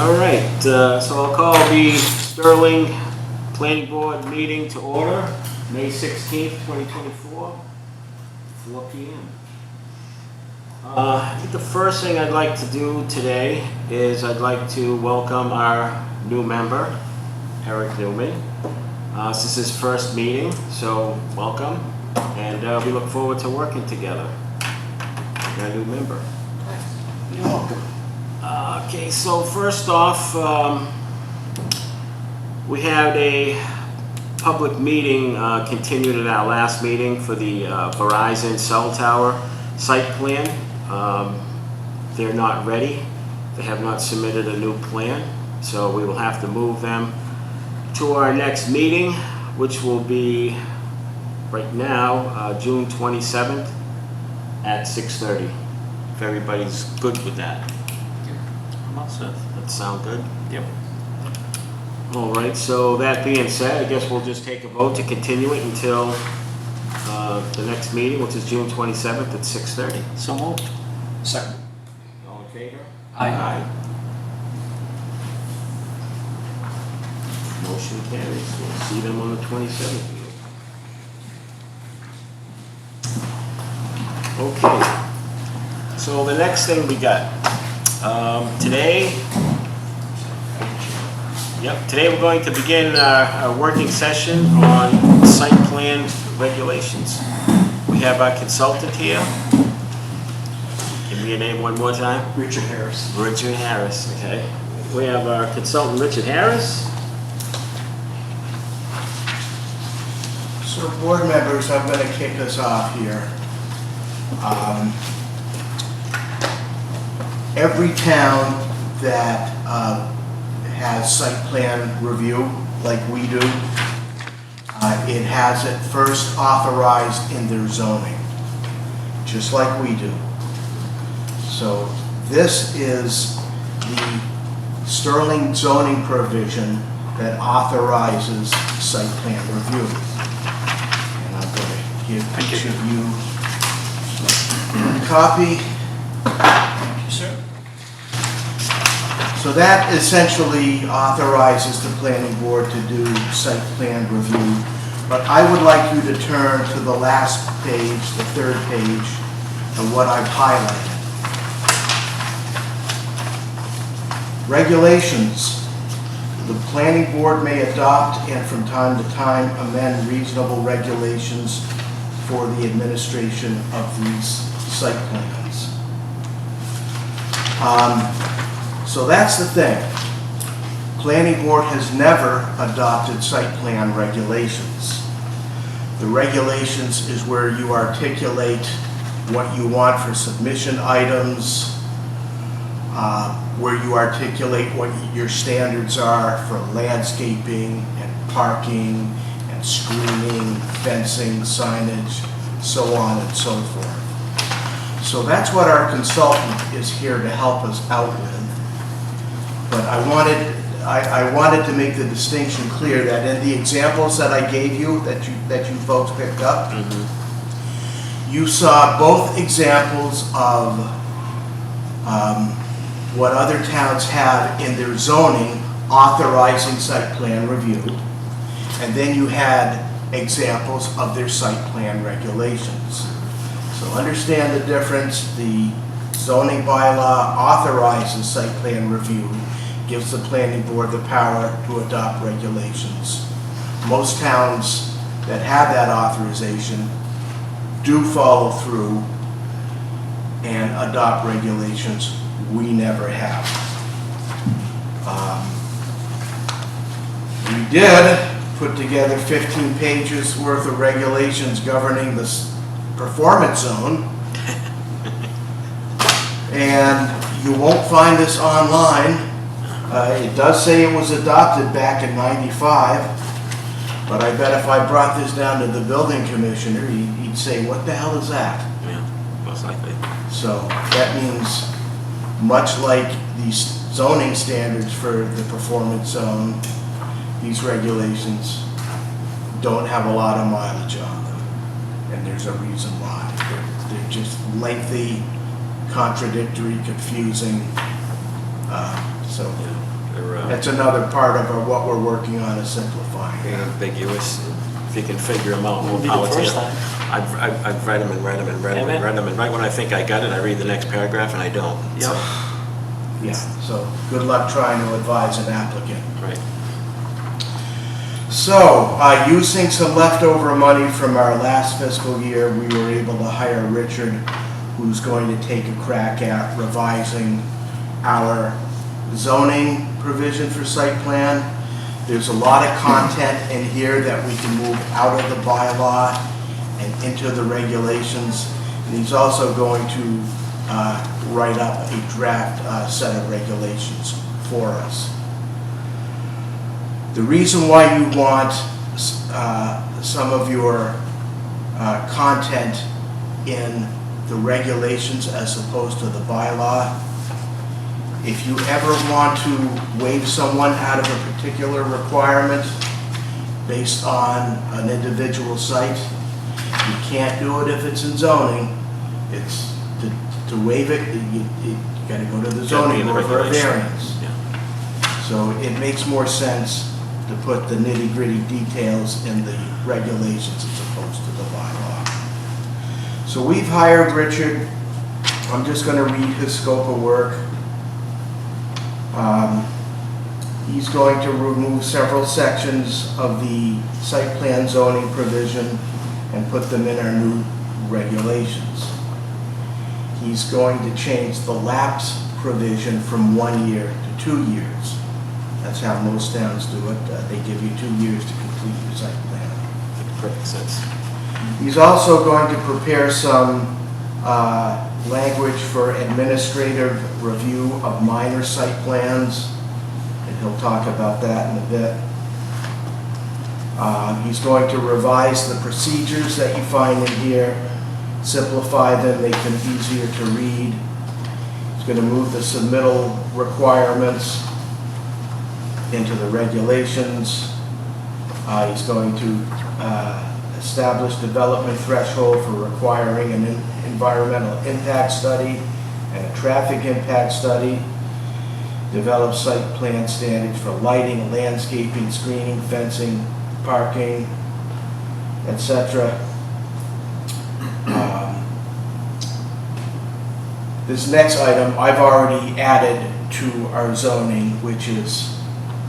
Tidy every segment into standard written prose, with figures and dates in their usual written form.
All right, so I'll call the Sterling Planning Board meeting to order, May 16th, 2024, 4 p.m. I think the first thing I'd like to do today is I'd like to welcome our new member, Eric Newman. This is his first meeting, so welcome, and we look forward to working together. Our new member. You're welcome. Okay, so first off, we had a public meeting continued at our last meeting for the Verizon cell tower site plan. They're not ready. They have not submitted a new plan, so we will have to move them to our next meeting, which will be right now, June 27th at 6:30. If everybody's good with that. I'm all set. That sound good? Yep. All right, so that being said, I guess we'll just take a vote to continue it until the next meeting, which is June 27th at 6:30. So moved. Second. All in favor? Aye. Motion carries. We'll see them on the 27th. Okay. So the next thing we got, today we're going to begin our working session on site plan regulations. We have our consultant here. Give me your name one more time. Richard Harris. Richard Harris, okay. We have our consultant, Richard Harris. So board members, I'm going to kick us off here. Every town that has site plan review, like we do, it has it first authorized in their zoning, just like we do. So this is the Sterling zoning provision that authorizes site plan review. And I'm going to give each of you a copy. Thank you, sir. So that essentially authorizes the planning board to do site plan review. But I would like you to turn to the last page, the third page, of what I've highlighted. Regulations. The planning board may adopt and from time to time amend reasonable regulations for the administration of these site plans. So that's the thing. Planning board has never adopted site plan regulations. The regulations is where you articulate what you want for submission items, where you articulate what your standards are for landscaping and parking and screening, fencing, signage, so on and so forth. So that's what our consultant is here to help us out with. But I wanted to make the distinction clear that in the examples that I gave you, that you folks picked up, you saw both examples of what other towns have in their zoning authorizing site plan review, and then you had examples of their site plan regulations. So understand the difference. The zoning bylaw authorizes site plan review, gives the planning board the power to adopt regulations. Most towns that have that authorization do follow through and adopt regulations. We never have. We did put together 15 pages worth of regulations governing this performance zone. And you won't find this online. It does say it was adopted back in '95, but I bet if I brought this down to the building commissioner, he'd say, "What the hell is that?" Yeah, most likely. So that means, much like these zoning standards for the performance zone, these regulations don't have a lot of mileage on them, and there's a reason why. They're just lengthy, contradictory, confusing. So That's another part of what we're working on is simplifying. Being ambiguous. If you can figure them out, more Wouldn't be the power to you. first time. I've read them and read them and read them and read them, and right when I think I got it, I read the next paragraph and I don't. So, Yeah, so good luck trying to advise an applicant. right. So, using some leftover money from our last fiscal year, we were able to hire Richard, who's going to take a crack at revising our zoning provision for site plan. There's a lot of content in here that we can move out of the bylaw and into the regulations. And he's also going to write up a draft set of regulations for us. The reason why you want some of your content in the regulations as opposed to the bylaw, if you ever want to waive someone out of a particular requirement based on an individual site, you can't do it if it's in zoning. It's to waive it, you gotta go to the zoning board for a variance. Yeah. So it makes more sense to put the nitty-gritty details in the regulations as opposed to the bylaw. So we've hired Richard. I'm just gonna read his scope of work. He's going to remove several sections of the site plan zoning provision and put them in our new regulations. He's going to change the lapse provision from 1 year to 2 years. That's how most towns do it. They give you 2 years to complete your site plan. Makes perfect sense. He's also going to prepare some language for administrative review of minor site plans, and he'll talk about that in a bit. He's going to revise the procedures that you find in here, simplify them, make them easier to read. He's going to move the submittal requirements into the regulations. He's going to establish development threshold for requiring an environmental impact study and a traffic impact study. Develop site plan standards for lighting, landscaping, screening, fencing, parking, etc. This next item I've already added to our zoning, which is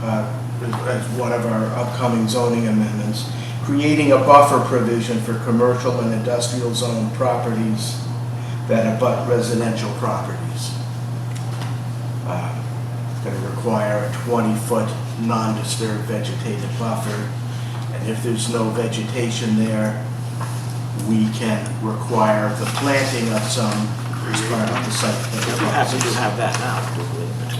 as one of our upcoming zoning amendments, creating a buffer provision for commercial and industrial zone properties that abut residential properties. It's going to require a 20-foot non-disturbed vegetative buffer, and if there's no vegetation there, we can require the planting of some as part of the site plan You have to process. have that now.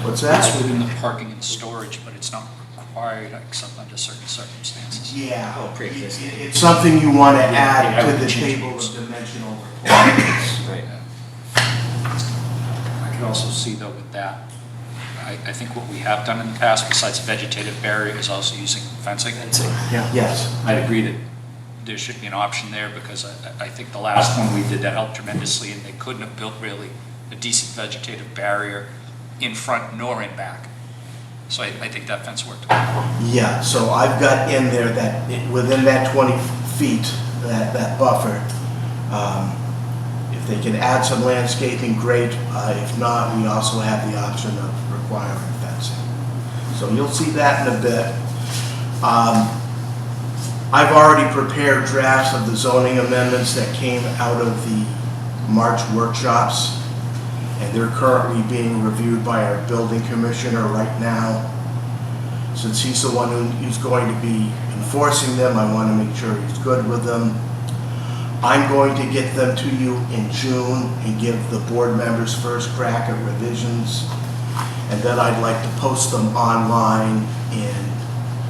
What's That's that? within the parking and storage, but it's not required except under certain circumstances. Yeah, Oh, pre-existing. it's something you want to Yeah, add I to would the change table these. of dimensional requirements. Right. I could also see though with that, I think what we have done in the past, besides vegetative barrier, is also using fencing. Yes. I'd agree that there should be an option there because I think the last one we did that helped tremendously and they couldn't have built really a decent vegetative barrier in front nor in back. So I think that fence worked. Yeah, so I've got in there that within that 20 feet, that buffer, if they can add some landscaping, great. If not, we also have the option of requiring fencing. So you'll see that in a bit. I've already prepared drafts of the zoning amendments that came out of the March workshops, and they're currently being reviewed by our building commissioner right now. Since he's the one who's going to be enforcing them, I want to make sure he's good with them. I'm going to get them to you in June and give the board members first crack at revisions, and then I'd like to post them online in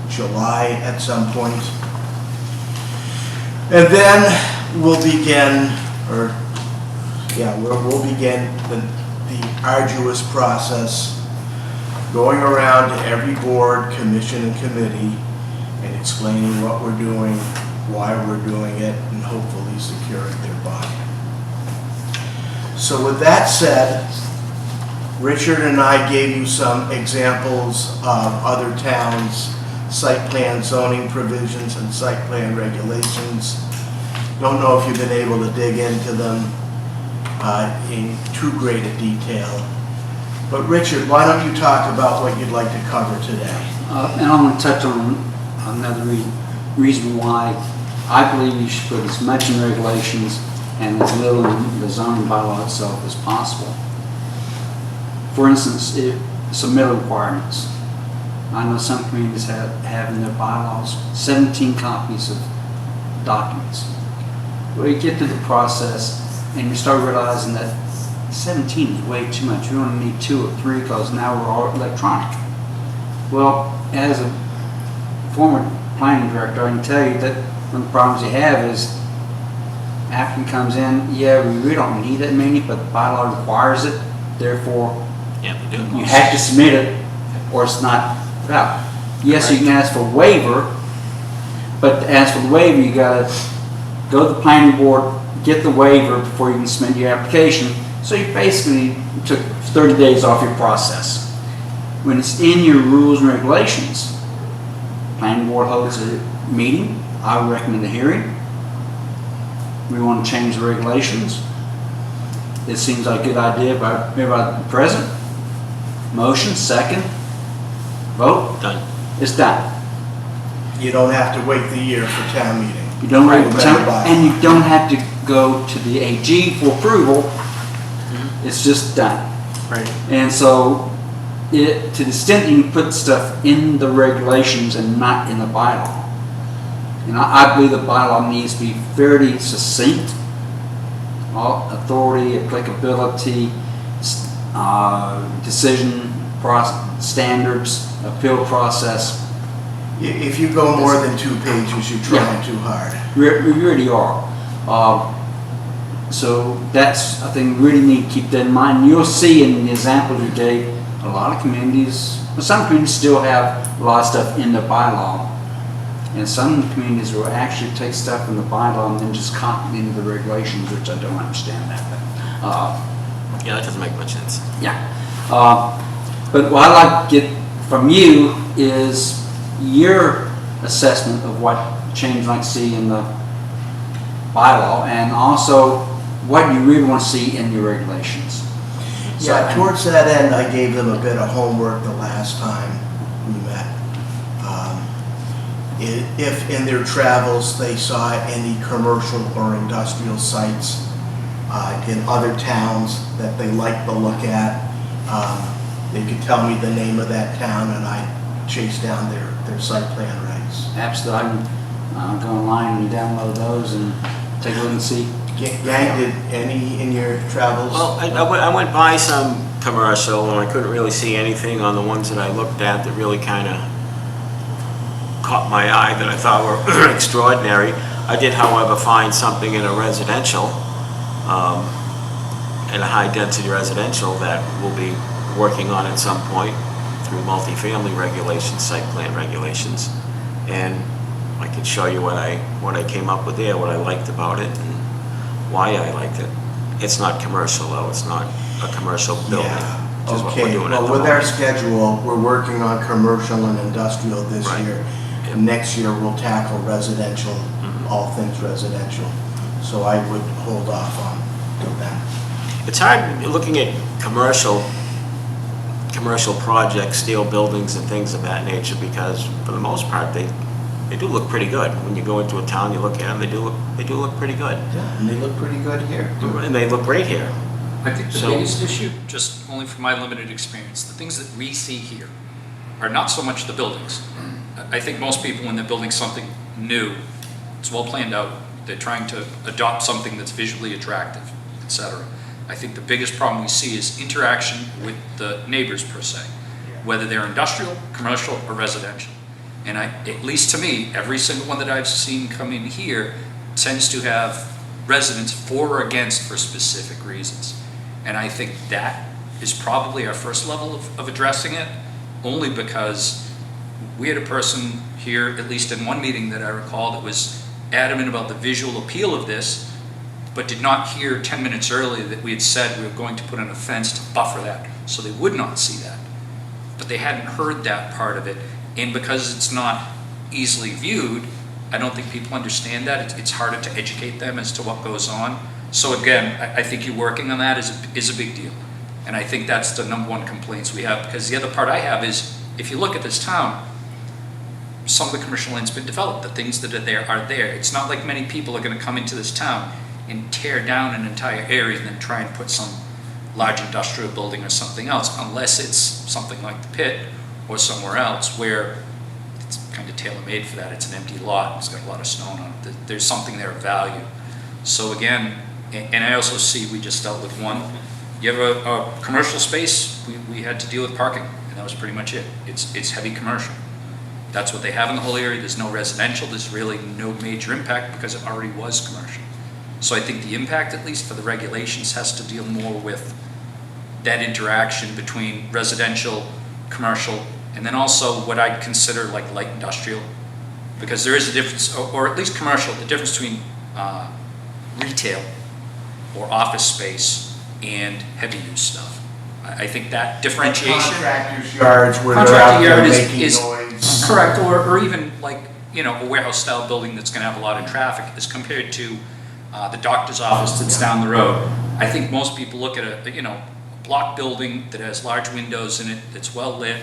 July at some point. And then we'll begin, we'll begin the arduous process, going around to every board, commission, and committee and explaining what we're doing, why we're doing it, and hopefully securing their buy-in. So with that said, Richard and I gave you some examples of other towns' site plan zoning provisions and site plan regulations. Don't know if you've been able to dig into them in too great a detail. But Richard, why don't you talk about what you'd like to cover today? And I'm going to touch on another reason why I believe you should put as much in regulations and as little in the zoning bylaw itself as possible. For instance, submittal requirements. I know some communities have in their bylaws 17 copies of documents. Well, you get through the process and you start realizing that 17 is way too much. You only need 2 or 3 because now we're all electronic. Well, as a former planning director, I can tell you that one of the problems you have is applicant comes in, yeah, we really don't need that many, but the bylaw requires it, therefore Yeah, they do. you have to submit it or it's not out. Yes, you can ask for waiver, but to ask for the waiver, you gotta go to the planning board, get the waiver before you can submit your application. So you basically took 30 days off your process. When it's in your rules and regulations, planning board holds a meeting, I would recommend a hearing. We want to change the regulations. It seems like a good idea by everybody present. Motion, second, vote. Done. It's done. You don't have to wait the year for town meeting. You don't Right, have to, right. and you don't have to go to the AG for approval. It's just done. Right. And so, to the extent you can put stuff in the regulations and not in the bylaw. And I believe the bylaw needs to be fairly succinct. All authority, applicability, decision standards, appeal process. If you go more than 2 pages, you're trying too hard. We really are. So that's, I think, we really need to keep that in mind. You'll see in the examples you gave, a lot of communities, well, some communities still have a lot of stuff in the bylaw. And some communities will actually take stuff from the bylaw and then just copy it into the regulations, which I don't understand that. But, Yeah, that doesn't make much sense. yeah. But what I'd like to get from you is your assessment of what change you'd like to see in the bylaw and also what you really want to see in your regulations. Yeah, towards that end, I gave them a bit of homework the last time we met. If in their travels they saw any commercial or industrial sites in other towns that they liked the look at, they could tell me the name of that town and I'd chase down their site plan regs. Absolutely. I can go online and download those and take a look and see. Gang, did any in your travels? Well, I went by some commercial and I couldn't really see anything on the ones that I looked at that really kind of caught my eye that I thought were extraordinary. I did, however, find something in a residential, in a high-density residential that we'll be working on at some point through multifamily regulations, site plan regulations, and I can show you what I came up with there, what I liked about it, and why I liked it. It's not commercial though, it's not a commercial building. Yeah. Which is what we're Okay, doing at well, the with our moment. schedule, we're working on commercial and industrial this Right. year. Yep. Next year, we'll tackle residential, all things residential. So I would hold off on till then. It's hard looking at commercial projects, steel buildings and things of that nature, because for the most part, they do look pretty good. When you go into a town, you look at them, they do look pretty good. Yeah, and they look pretty good here. And they look great here. I think the So- biggest issue, just only from my limited experience, the things that we see here are not so much the buildings. I think most people, when they're building something new, it's well planned out, they're trying to adopt something that's visually attractive, etc. I think the biggest problem we see is interaction with the neighbors per se, whether they're industrial, commercial, or residential. And at least to me, every single one that I've seen come in here tends to have residents for or against for specific reasons. And I think that is probably our first level of addressing it, only because we had a person here, at least in one meeting that I recall, that was adamant about the visual appeal of this, but did not hear 10 minutes earlier that we had said we were going to put in a fence to buffer that so they would not see that. But they hadn't heard that part of it, and because it's not easily viewed, I don't think people understand that. It's harder to educate them as to what goes on. So again, I think you working on that is a big deal. And I think that's the number one complaints we have, because the other part I have is, if you look at this town, some of the commercial land's been developed. The things that are there. It's not like many people are gonna come into this town and tear down an entire area and then try and put some large industrial building or something else, unless it's something like the pit or somewhere else where it's kind of tailor-made for that. It's an empty lot, it's got a lot of stone on it. There's something there of value. So again, and I also see, we just dealt with one, you have a commercial space, we had to deal with parking, and that was pretty much it. It's heavy commercial. That's what they have in the whole area. There's no residential, there's really no major impact because it already was commercial. So I think the impact, at least for the regulations, has to deal more with that interaction between residential, commercial, and then also what I'd consider like light industrial. Because there is a difference, or at least commercial, the difference between retail or office space and heavy use stuff. I think that differentiation. Contractors' yards where they're Contractor out there yard making is noise. correct, or even like, you know, a warehouse style building that's gonna have a lot of traffic as compared to the doctor's office that's down the road. I think most people look at a block building that has large windows in it, that's well lit,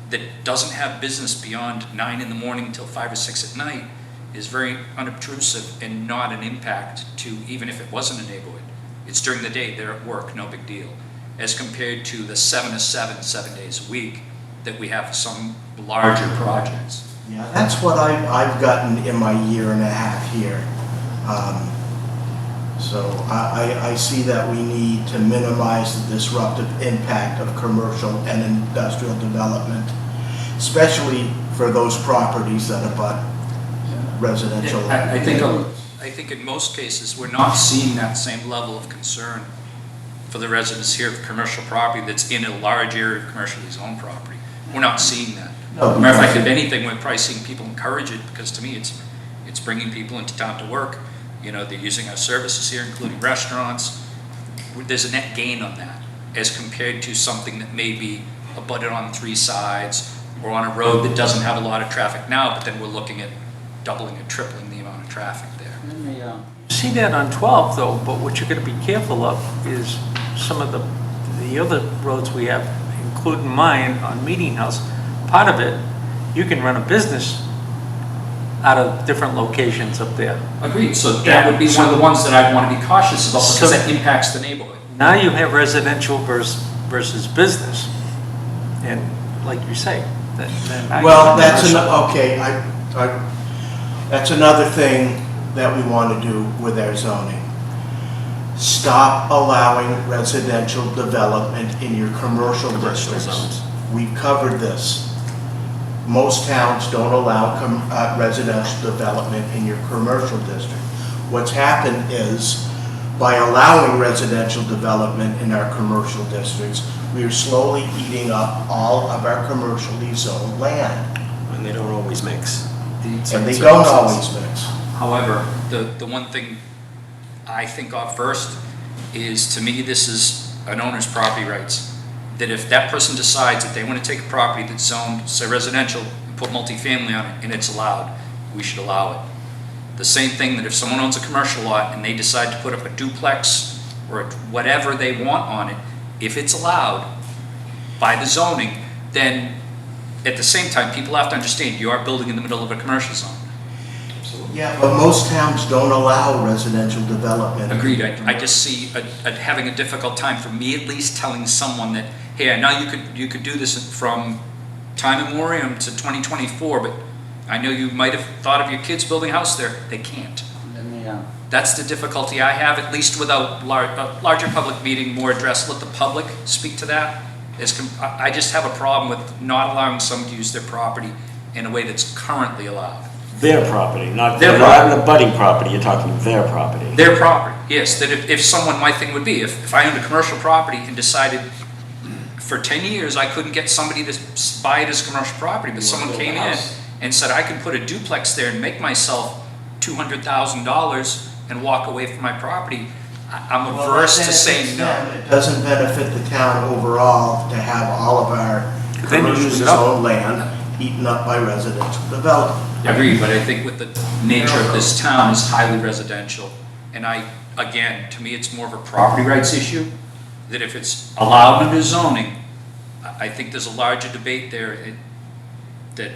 that doesn't have business beyond 9 in the morning till 5 or 6 at night, is very unobtrusive and not an impact to, even if it wasn't a neighborhood. It's during the day, they're at work, no big deal. As compared to the 7 to 7, 7 days a week that we have for some larger projects. Yeah, that's what I've gotten in my year and a half here. So I see that we need to minimize the disruptive impact of commercial and industrial development, especially for those properties that abut residential. I think in most cases, we're not seeing that same level of concern for the residents here of commercial property that's in a large area of commercially zoned property. We're not seeing that. No, Matter of fact, if anything, we're probably seeing people encourage it, because to me, it's bringing people into town to work. You know, they're using our services here, including restaurants. There's a net gain on that, as compared to something that may be abutted on 3 sides, or on a road that doesn't have a lot of traffic now, but then we're looking at doubling and tripling the amount of traffic there. See that on 12 though, but what you're gonna be careful of is some of the other roads we have, including mine on Meeting House. Part of it, you can run a business out of different locations up there. Agreed, so that would be one of the ones that I'd want to be cautious about, because that impacts the neighborhood. Now you have residential versus business. And like you say, then Well, that's that's another thing that we want to do with our zoning. Stop allowing residential development in your commercial districts. We've covered this. Most towns don't allow residential development in your commercial district. What's happened is, by allowing residential development in our commercial districts, we are slowly eating up all of our commercially zoned land. And they don't always mix. And they don't always mix. However, the one thing I think of first is, to me, this is an owner's property rights. That if that person decides that they want to take a property that's zoned, say residential, and put multifamily on it, and it's allowed, we should allow it. The same thing that if someone owns a commercial lot and they decide to put up a duplex or whatever they want on it, if it's allowed by the zoning, then at the same time, people have to understand you are building in the middle of a commercial zone. Yeah, but most towns don't allow residential development. Agreed. I just see having a difficult time, for me at least, telling someone that, hey, I know you could do this from time immemorial to 2024, but I know you might have thought of your kids building a house there. They can't. That's the difficulty I have, at least without a larger public meeting, more address, let the public speak to that. I just have a problem with not allowing someone to use their property in a way that's currently allowed. Their property, not Their not an abutting property, you're talking their property. Their property, yes. That if someone, my thing would be, if I owned a commercial property and decided for 10 years I couldn't get somebody to buy it as commercial property, but someone came in and said I could put a duplex there and make myself $200,000 and walk away from my property, I'm Well, averse that to saying benefits no. them. It doesn't benefit the town overall to have all of our Then you use commercially it up. zoned land eaten up by residential development. Agreed, but I think with the nature of this town is highly residential, and again, to me, it's more of a property rights issue, that if it's allowed under zoning, I think there's a larger debate there, that,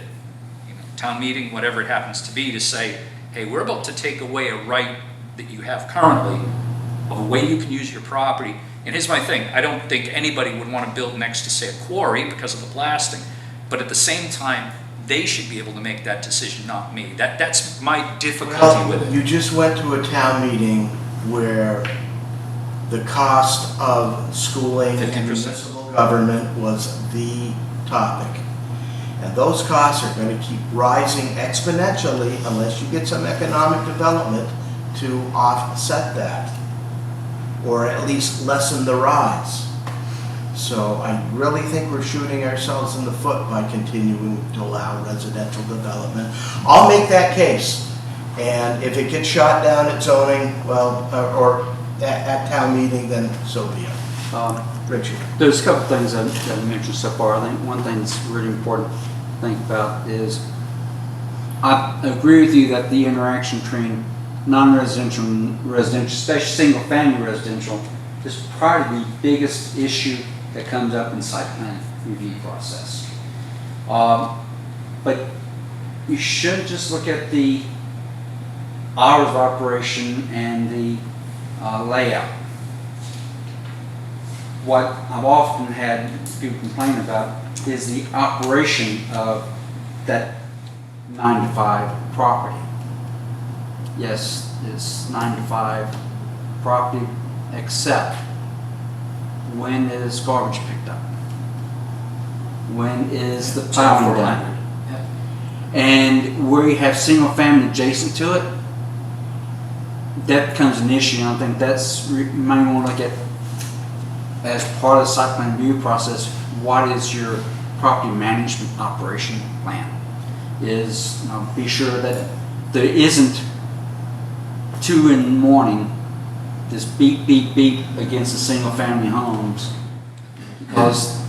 town meeting, whatever it happens to be, to say, hey, we're about to take away a right that you have currently, of a way you can use your property. And here's my thing, I don't think anybody would want to build next to, say, a quarry because of the blasting, but at the same time, they should be able to make that decision, not me. That's my difficulty Well, with it. you just went to a town meeting where the cost of schooling and 50%. municipal government was the topic. And those costs are going to keep rising exponentially unless you get some economic development to offset that, or at least lessen the rise. So I really think we're shooting ourselves in the foot by continuing to allow residential development. I'll make that case, and if it gets shot down at zoning, well, or at town meeting, then so be it. Richard? There's a couple things that I mentioned so far. I think one thing that's really important to think about is, I agree with you that the interaction between non-residential and residential, especially single-family residential, is probably the biggest issue that comes up in site plan review process. But you shouldn't just look at the hours of operation and the layout. What I've often had people complain about is the operation of that 9 to 5 property. Yes, it's 9 to 5 property, except when is garbage picked up? When is the plowing done? And where you have single family adjacent to it, that becomes an issue. And I think that's, you might want to look at as part of the site plan review process, what is your property management operation plan? Is, be sure that there isn't 2 in the morning, this beep, beep, beep against the single family homes. Because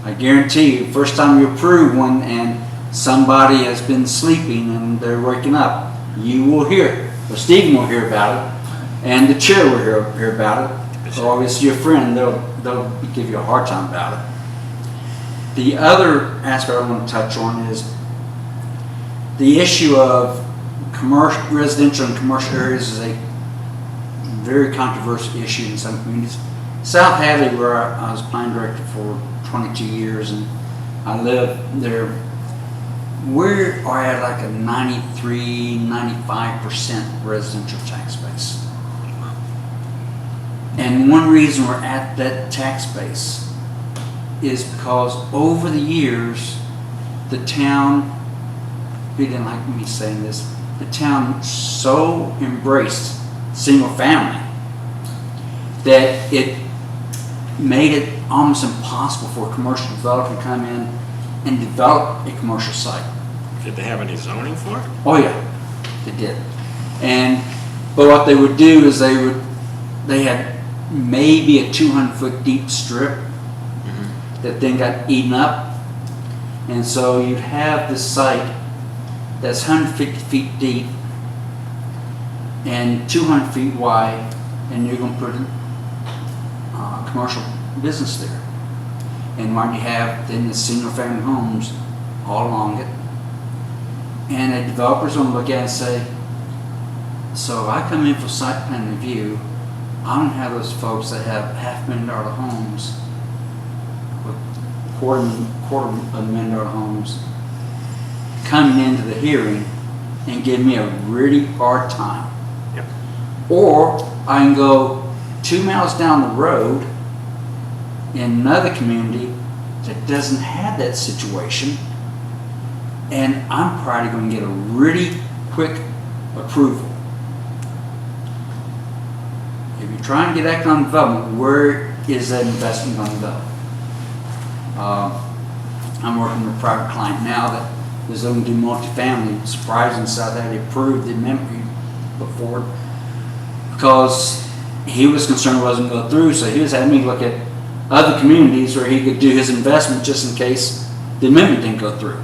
I guarantee you, first time you approve one and somebody has been sleeping and they're waking up, you will hear, or Stephen will hear about it, and the chair will hear about it, or obviously your friend, they'll give you a hard time about it. The other aspect I want to touch on is the issue of commercial, residential and commercial areas is a very controversial issue in some communities. South Hadley, where I was plan director for 22 years, and I lived there, we are at like a 93, 95% residential tax base. And one reason we're at that tax base is because over the years, the town, he didn't like me saying this, the town so embraced single family that it made it almost impossible for a commercial developer to come in and develop a commercial site. Did they have any zoning for it? Oh yeah, they did. But what they would do is they had maybe a 200-foot deep strip that then got eaten up. And so you'd have this site that's 150 feet deep and 200 feet wide, and you're going to put a commercial business there. And what you have then the single family homes all along it. And a developer's going to look at it and say, so if I come in for site plan review, I don't have those folks that have $500,000 homes with $250,000 homes coming into the hearing and give me a really hard time. Yep. Or I can go 2 miles down the road in another community that doesn't have that situation, and I'm probably going to get a really quick approval. If you're trying to get economic development, where is that investment going to go? I'm working with a private client now that is going to do multifamily. Surprising, South Hadley approved the amendment we put forward because he was concerned it wasn't going through, so he was having me look at other communities where he could do his investment just in case the amendment didn't go through.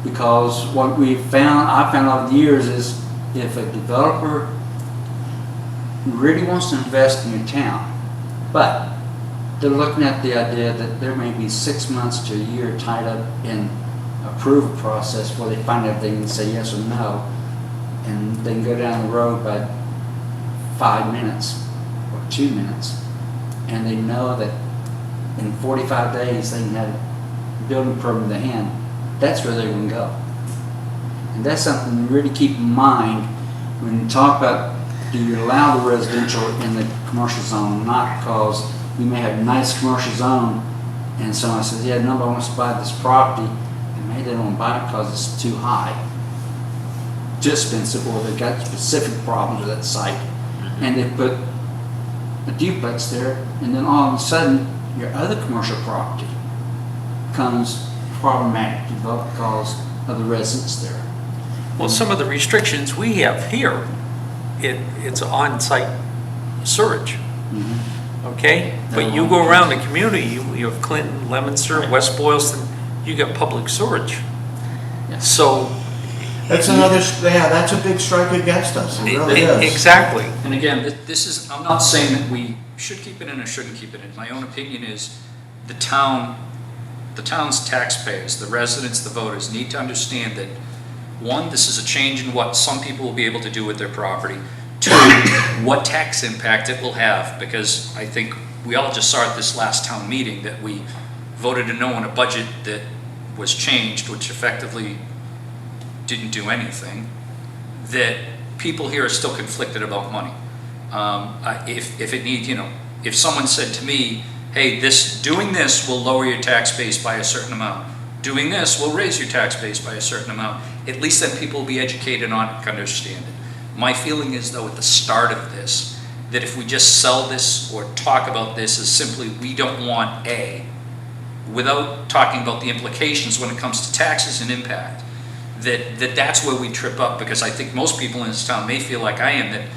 Because what I found over the years is if a developer really wants to invest in your town, but they're looking at the idea that there may be 6 months to a year tied up in approval process before they find out if they can say yes or no, and they can go down the road by 5 minutes or 2 minutes, and they know that in 45 days they can have a building permit in their hand, that's where they're going to go. And that's something to really keep in mind when you talk about, do you allow the residential in the commercial zone? Not because we may have a nice commercial zone and someone says, yeah, nobody wants to buy this property, and maybe they don't buy it because it's too high, too expensive, or they've got specific problems with that site. And they put a duplex there, and then all of a sudden your other commercial property becomes problematic because of the residents there. Well, some of the restrictions we have here, it's on-site sewage, okay? But you go around the community, you have Clinton, Leominster, West Boylston, you got public sewage. Yeah. So. That's that's a big strike against us, it really is. Exactly. And again, this is, I'm not saying that we should keep it in or shouldn't keep it in. My own opinion is the town's taxpayers, the residents, the voters need to understand that, one, this is a change in what some people will be able to do with their property. Two, what tax impact it will have, because I think we all just saw at this last town meeting that we voted a no on a budget that was changed, which effectively didn't do anything, that people here are still conflicted about money. If it needs, if someone said to me, hey, doing this will lower your tax base by a certain amount, doing this will raise your tax base by a certain amount, at least then people will be educated on it and understand it. My feeling is, though, at the start of this, that if we just sell this or talk about this as simply we don't want A, without talking about the implications when it comes to taxes and impact, that's where we trip up, because I think most people in this town may feel like I am, that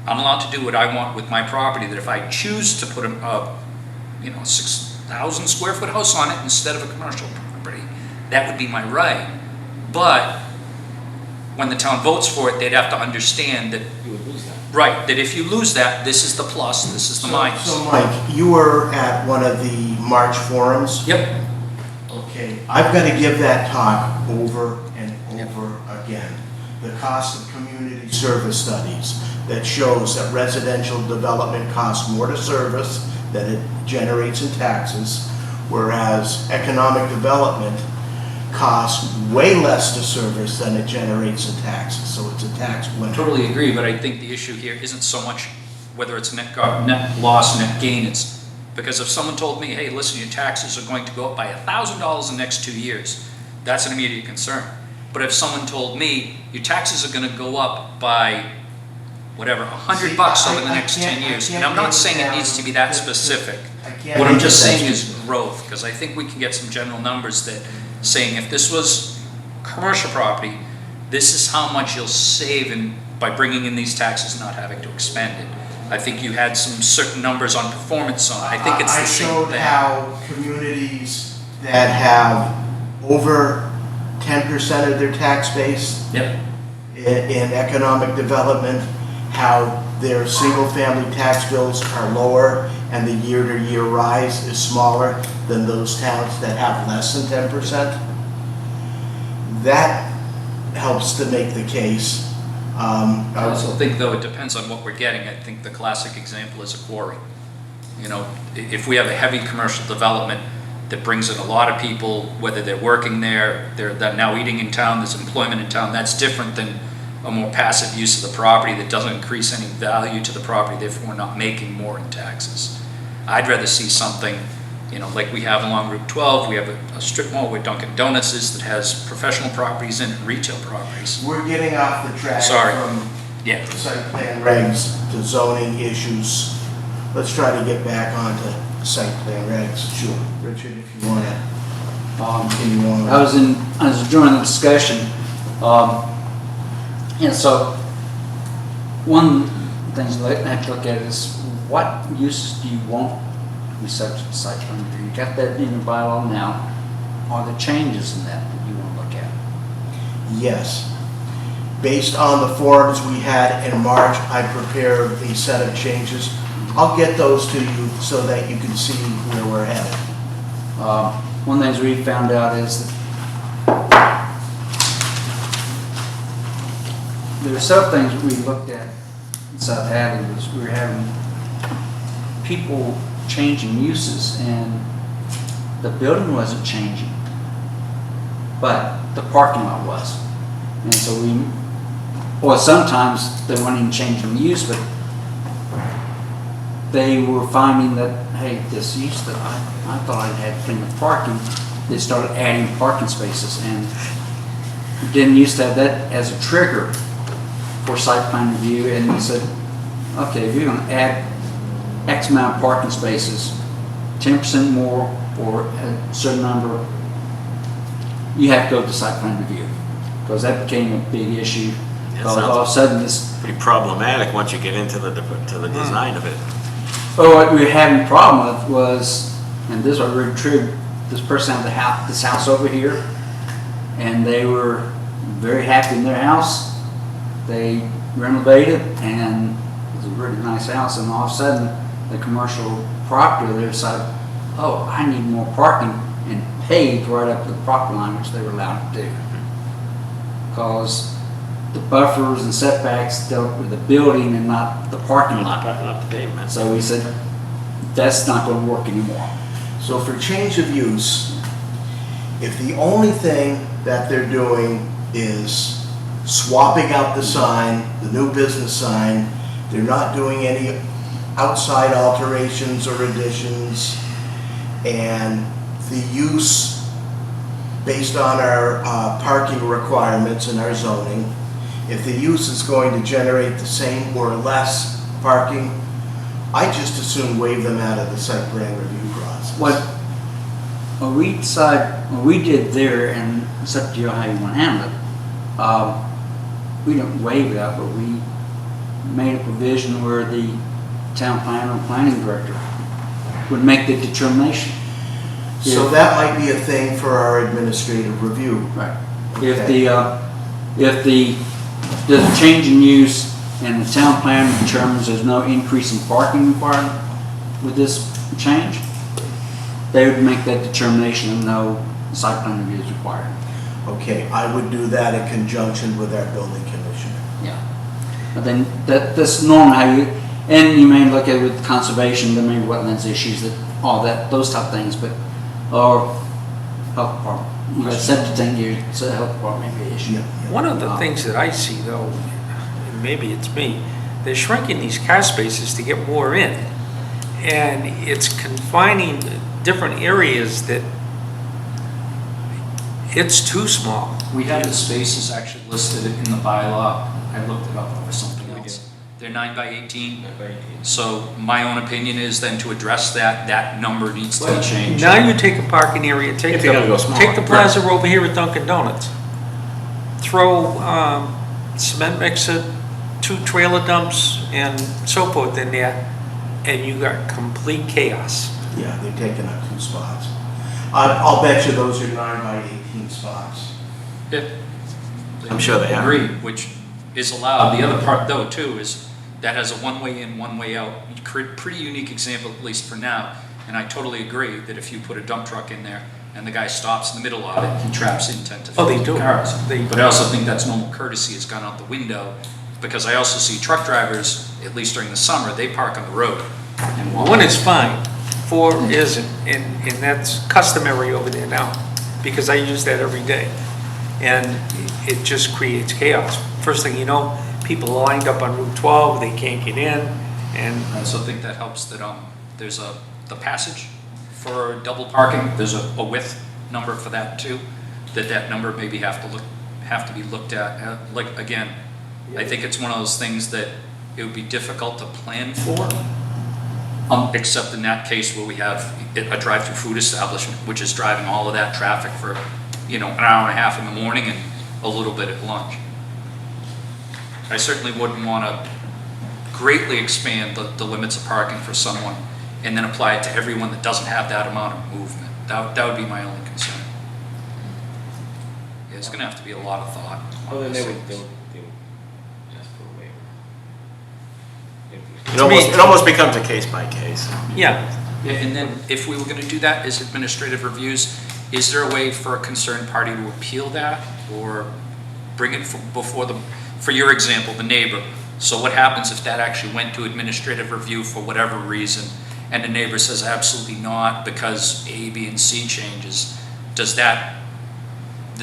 I'm allowed to do what I want with my property, that if I choose to put a 6,000 square foot house on it instead of a commercial property, that would be my right. But when the town votes for it, they'd have to understand that You would lose that. right, that if you lose that, this is the plus, this is the minus. So Mike, you were at one of the March forums. Yep. Okay, I've got to give that talk over and over again. The cost of community service studies that shows that residential development costs more to service than it generates in taxes, whereas economic development costs way less to service than it generates in taxes, so it's a tax I winner. totally agree, but I think the issue here isn't so much whether it's net loss, net gain. It's because if someone told me, hey, listen, your taxes are going to go up by $1,000 in the next 2 years, that's an immediate concern. But if someone told me your taxes are going to go up by whatever, $100 over the next 10 years, and I'm not saying it needs to be that specific. What I'm just saying is growth, because I think we can get some general numbers that saying if this was commercial property, this is how much you'll save by bringing in these taxes and not having to expend it. I think you had some certain numbers on performance on it. I think it's the same I showed thing. how communities that have over 10% of their tax base Yep. in economic development, how their single-family tax bills are lower and the year-to-year rise is smaller than those towns that have less than 10%. That helps to make the case. I also think, though, it depends on what we're getting. I think the classic example is a quarry. If we have a heavy commercial development that brings in a lot of people, whether they're working there, they're now eating in town, there's employment in town, that's different than a more passive use of the property that doesn't increase any value to the property, therefore we're not making more in taxes. I'd rather see something, like we have along Route 12, we have a strip mall where Dunkin' Donuts is that has professional properties and retail properties. We're getting off the track Sorry. from Yeah. site plan regs to zoning issues. Let's try to get back onto site plan regs. Sure. Richard, if you want to continue on. I was enjoying the discussion. And so one things you have to look at is what uses do you want to be subject to site plan review? You got that in the bylaw now. Are there changes in that you want to look at? Yes. Based on the forms we had in March, I prepared a set of changes. I'll get those to you so that you can see where we're headed. One of the things we found out is that there are several things we looked at in South Hadley. Was we were having people changing uses, and the building wasn't changing, but the parking lot was. And so sometimes they weren't even changing the use, but they were finding that, hey, this use that I thought I had plenty of parking, they started adding parking spaces, and didn't used to have that as a trigger for site plan review. And we said, okay, if you're going to add X amount of parking spaces, 10% more or a certain number, you have to go to site plan review, because that became a big issue. Because all of a sudden this, Pretty problematic once you get into the design of it. well, what we were having a problem with was, and this was really true, this person had this house over here, and they were very happy in their house. They renovated, and it was a really nice house, and all of a sudden the commercial property there decided, oh, I need more parking, and paved right up to the property line, which they were allowed to do. Because the buffers and setbacks dealt with the building and not the parking lot. Not the pavement. So we said, that's not going to work anymore. So for change of use, if the only thing that they're doing is swapping out the sign, the new business sign, they're not doing any outside alterations or additions, and the use based on our parking requirements and our zoning, if the use is going to generate the same or less parking, I just as soon waive them out of the site plan review process. What we did there, and it's up to you how you want to handle it, we didn't waive it out, but we made a provision where the town planner and planning director would make the determination. So that might be a thing for our administrative review. Right. Okay. If there's a change in use and the town planner determines there's no increase in parking required with this change, they would make that determination and no site plan review is required. Okay, I would do that in conjunction with our building commissioner. Yeah. But then that's normally how you, and you may look at it with conservation, there may be wetlands issues, that all that, those type of things, but, or health department. You got septic tank here, so the health department may be an issue. One of the things that I see though, and maybe it's me, they're shrinking these car spaces to get more in. And it's confining different areas that it's too small. We have the spaces actually listed in the bylaw. I looked it up for something else. They're 9 by 18. So my own opinion is then to address that, that number needs to be changed. Now you take a parking area, take If you're gonna go smaller. the plaza over here at Dunkin' Donuts. Throw cement mixer, 2 trailer dumps and so forth in there, and you got complete chaos. Yeah, they're taking up 2 spots. I'll bet you those are 9 by 18 spots. I'm sure they are. Agreed, which is allowed. The other part though too is that has a one-way in, one-way out. Pretty unique example, at least for now. And I totally agree that if you put a dump truck in there and the guy stops in the middle of it, he traps in 10 to 15 Oh, they do. cars. They- But I also think that's normal courtesy has gone out the window, because I also see truck drivers, at least during the summer, they park on the road. And walk. 1 is fine, 4 isn't, and that's customary over there now, because I use that every day. And it just creates chaos. First thing you know, people lined up on Route 12, they can't get in, and I also think that helps that there's the passage for double parking, there's a width number for that too, that number maybe have to be looked at. Like, again, I think it's one of those things that it would be difficult to plan for, except in that case where we have a drive-through food establishment, which is driving all of that traffic for, an hour and a half in the morning and a little bit at lunch. I certainly wouldn't want to greatly expand the limits of parking for someone and then apply it to everyone that doesn't have that amount of movement. That would be my only concern. Yeah, it's gonna have to be a lot of thought. on Well, then these they would things. ask for a waiver. It almost becomes a case by case. Yeah, Yeah, and then if we were gonna do that as administrative reviews, is there a way for a concerned party to appeal that or bring it before the, for your example, the neighbor? So what happens if that actually went to administrative review for whatever reason and the neighbor says absolutely not because A, B, and C changes? Do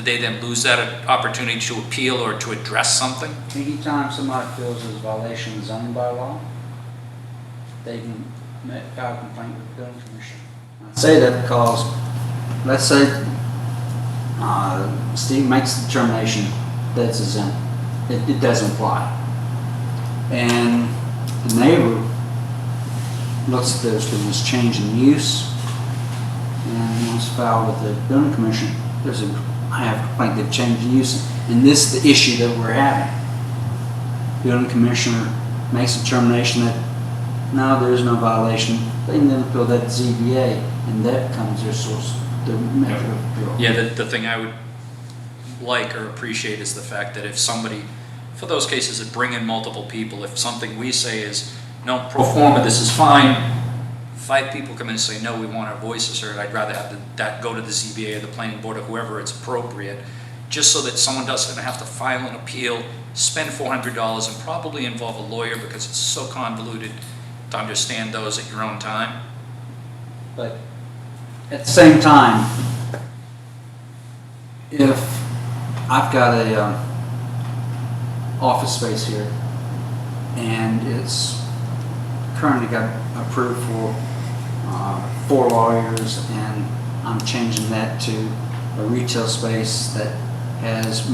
they then lose that opportunity to appeal or to address something? Anytime somebody feels there's a violation of the zoning bylaw, they can file a complaint with the building commissioner. I say that because, let's say, Steve makes the determination that it's exempt. It doesn't apply. And the neighbor looks at this change in use and wants to file with the building commissioner. I have a complaint that changed the use, and this is the issue that we're having. Building commissioner makes a determination that no, there is no violation. They can then appeal that to ZBA, and that becomes their source, their method of appeal. Yeah, the thing I would like or appreciate is the fact that if somebody, for those cases that bring in multiple people, if something we say is, no, pro forma, this is fine, 5 people come in and say, no, we want our voices heard, I'd rather have that go to the ZBA or the planning board or whoever it's appropriate, just so that someone doesn't have to file an appeal, spend $400 and probably involve a lawyer because it's so convoluted to understand those at your own time. But at the same time, if I've got a office space here and it's currently got approved for 4 lawyers, and I'm changing that to a retail space that has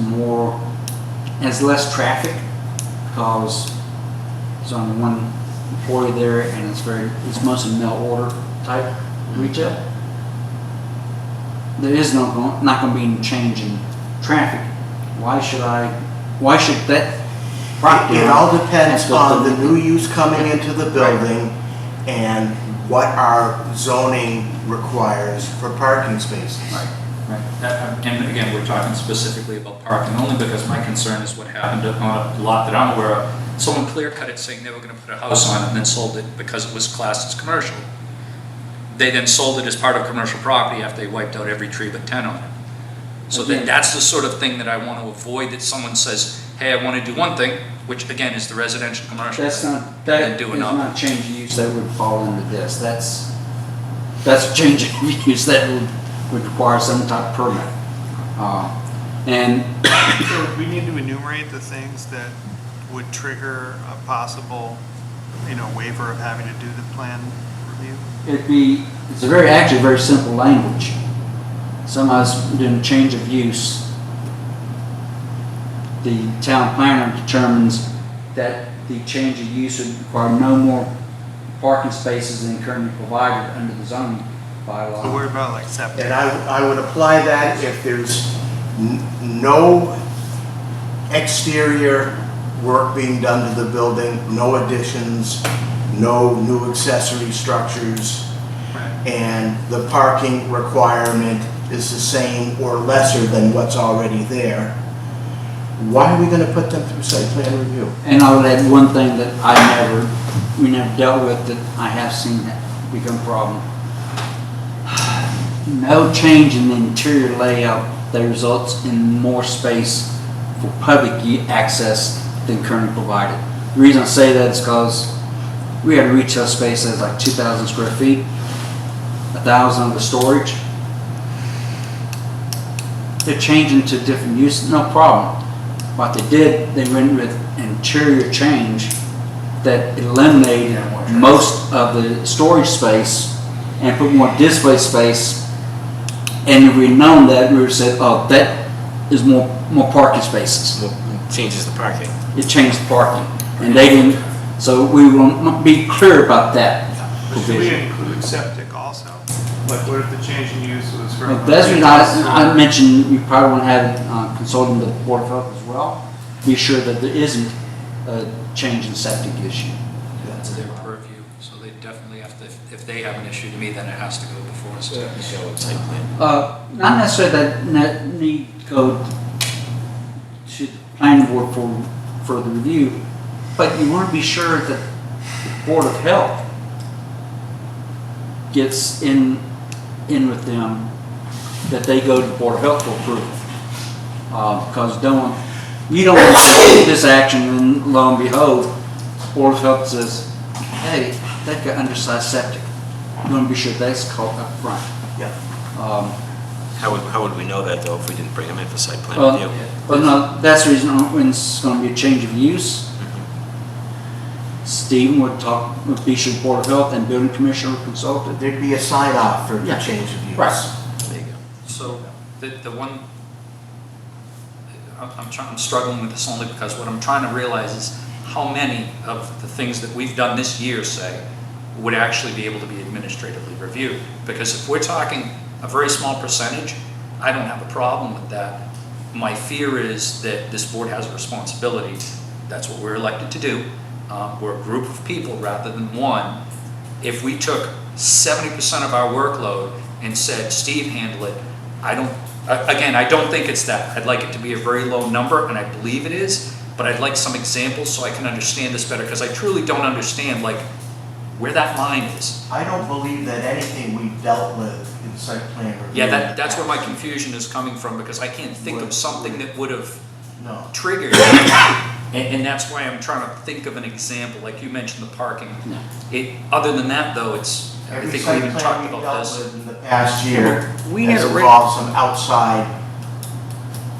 less traffic because there's only one employee there and it's mostly mail order type retail. There is not going to be any change in traffic. Why should that property? It all depends owner- on the new use coming into the building and what our zoning requires for parking spaces. Right. And again, we're talking specifically about parking only because my concern is what happened on a lot that I'm aware of. Someone clear cut it saying they were going to put a house on it and then sold it because it was classed as commercial. They then sold it as part of commercial property after they wiped out every tree but 10 on it. So that's the sort of thing that I want to avoid, that someone says, hey, I want to do one thing, which again is the residential commercial. That and is do another. not change of use that would fall into this. That's a change of use that would require some type of permit. So we need to enumerate the things that would trigger a possible, waiver of having to do the plan review. It's actually very simple language. Somebody's doing a change of use. The town planner determines that the change of use would require no more parking spaces than currently provided under the zoning bylaw. So what about like septic? And I would apply that if there's no exterior work being done to the building, no additions, no new accessory structures, and the parking requirement is the same or lesser than what's already there. Why are we going to put them through site plan review? And I would add one thing that we never dealt with that I have seen that become a problem. No change in the interior layout that results in more space for public access than currently provided. The reason I say that is because we had a retail space that's like 2,000 square feet, 1,000 of the storage. They're changing to different use, no problem. What they did, they went with interior change that eliminated most of the storage space and put more display space. And if we'd known that, we would have said, oh, that is more parking spaces. Changes the parking. It changed the parking. And they didn't, so we will be clear about that But should we provision. include septic also? Like what if the change in use was from? That's what I mentioned, you probably want to have consulting the Board of Health as well. Be sure that there isn't a change in septic issue. That's their purview, so they definitely have to, if they have an issue to me, then it has to go before us. Show a site plan. Not necessarily that need to go to the planning board for further review, but you want to be sure that the Board of Health gets in with them, that they go to the Board of Health for approval. Because you don't want to take this action and lo and behold, Board of Health says, hey, they've got undersized septic. You want to be sure that's called up front. Yeah. How would we know that though if we didn't bring them in for site plan Well, review? but no, that's the reason when it's going to be a change of use. Stephen would talk with Bishop Board of Health and Building Commissioner consulted. There'd be a sign off for the Yeah. change of use. Right. There you go. So the one, I'm struggling with this only because what I'm trying to realize is how many of the things that we've done this year, say, would actually be able to be administratively reviewed. Because if we're talking a very small percentage, I don't have a problem with that. My fear is that this board has a responsibility. That's what we're elected to do. We're a group of people rather than one. If we took 70% of our workload and said, Steve, handle it, I don't think it's that. I'd like it to be a very low number, and I believe it is, but I'd like some examples so I can understand this better, because I truly don't understand, like, where that line is. I don't believe that anything we've dealt with in site plan review. Yeah, that's where my confusion is coming from, because I can't think of something that would have No. triggered. And that's why I'm trying to think of an example, like you mentioned the parking. Other than that, though, it's, I Every think we site even plan talked we've about dealt this. with in the past year We has had a involved some outside.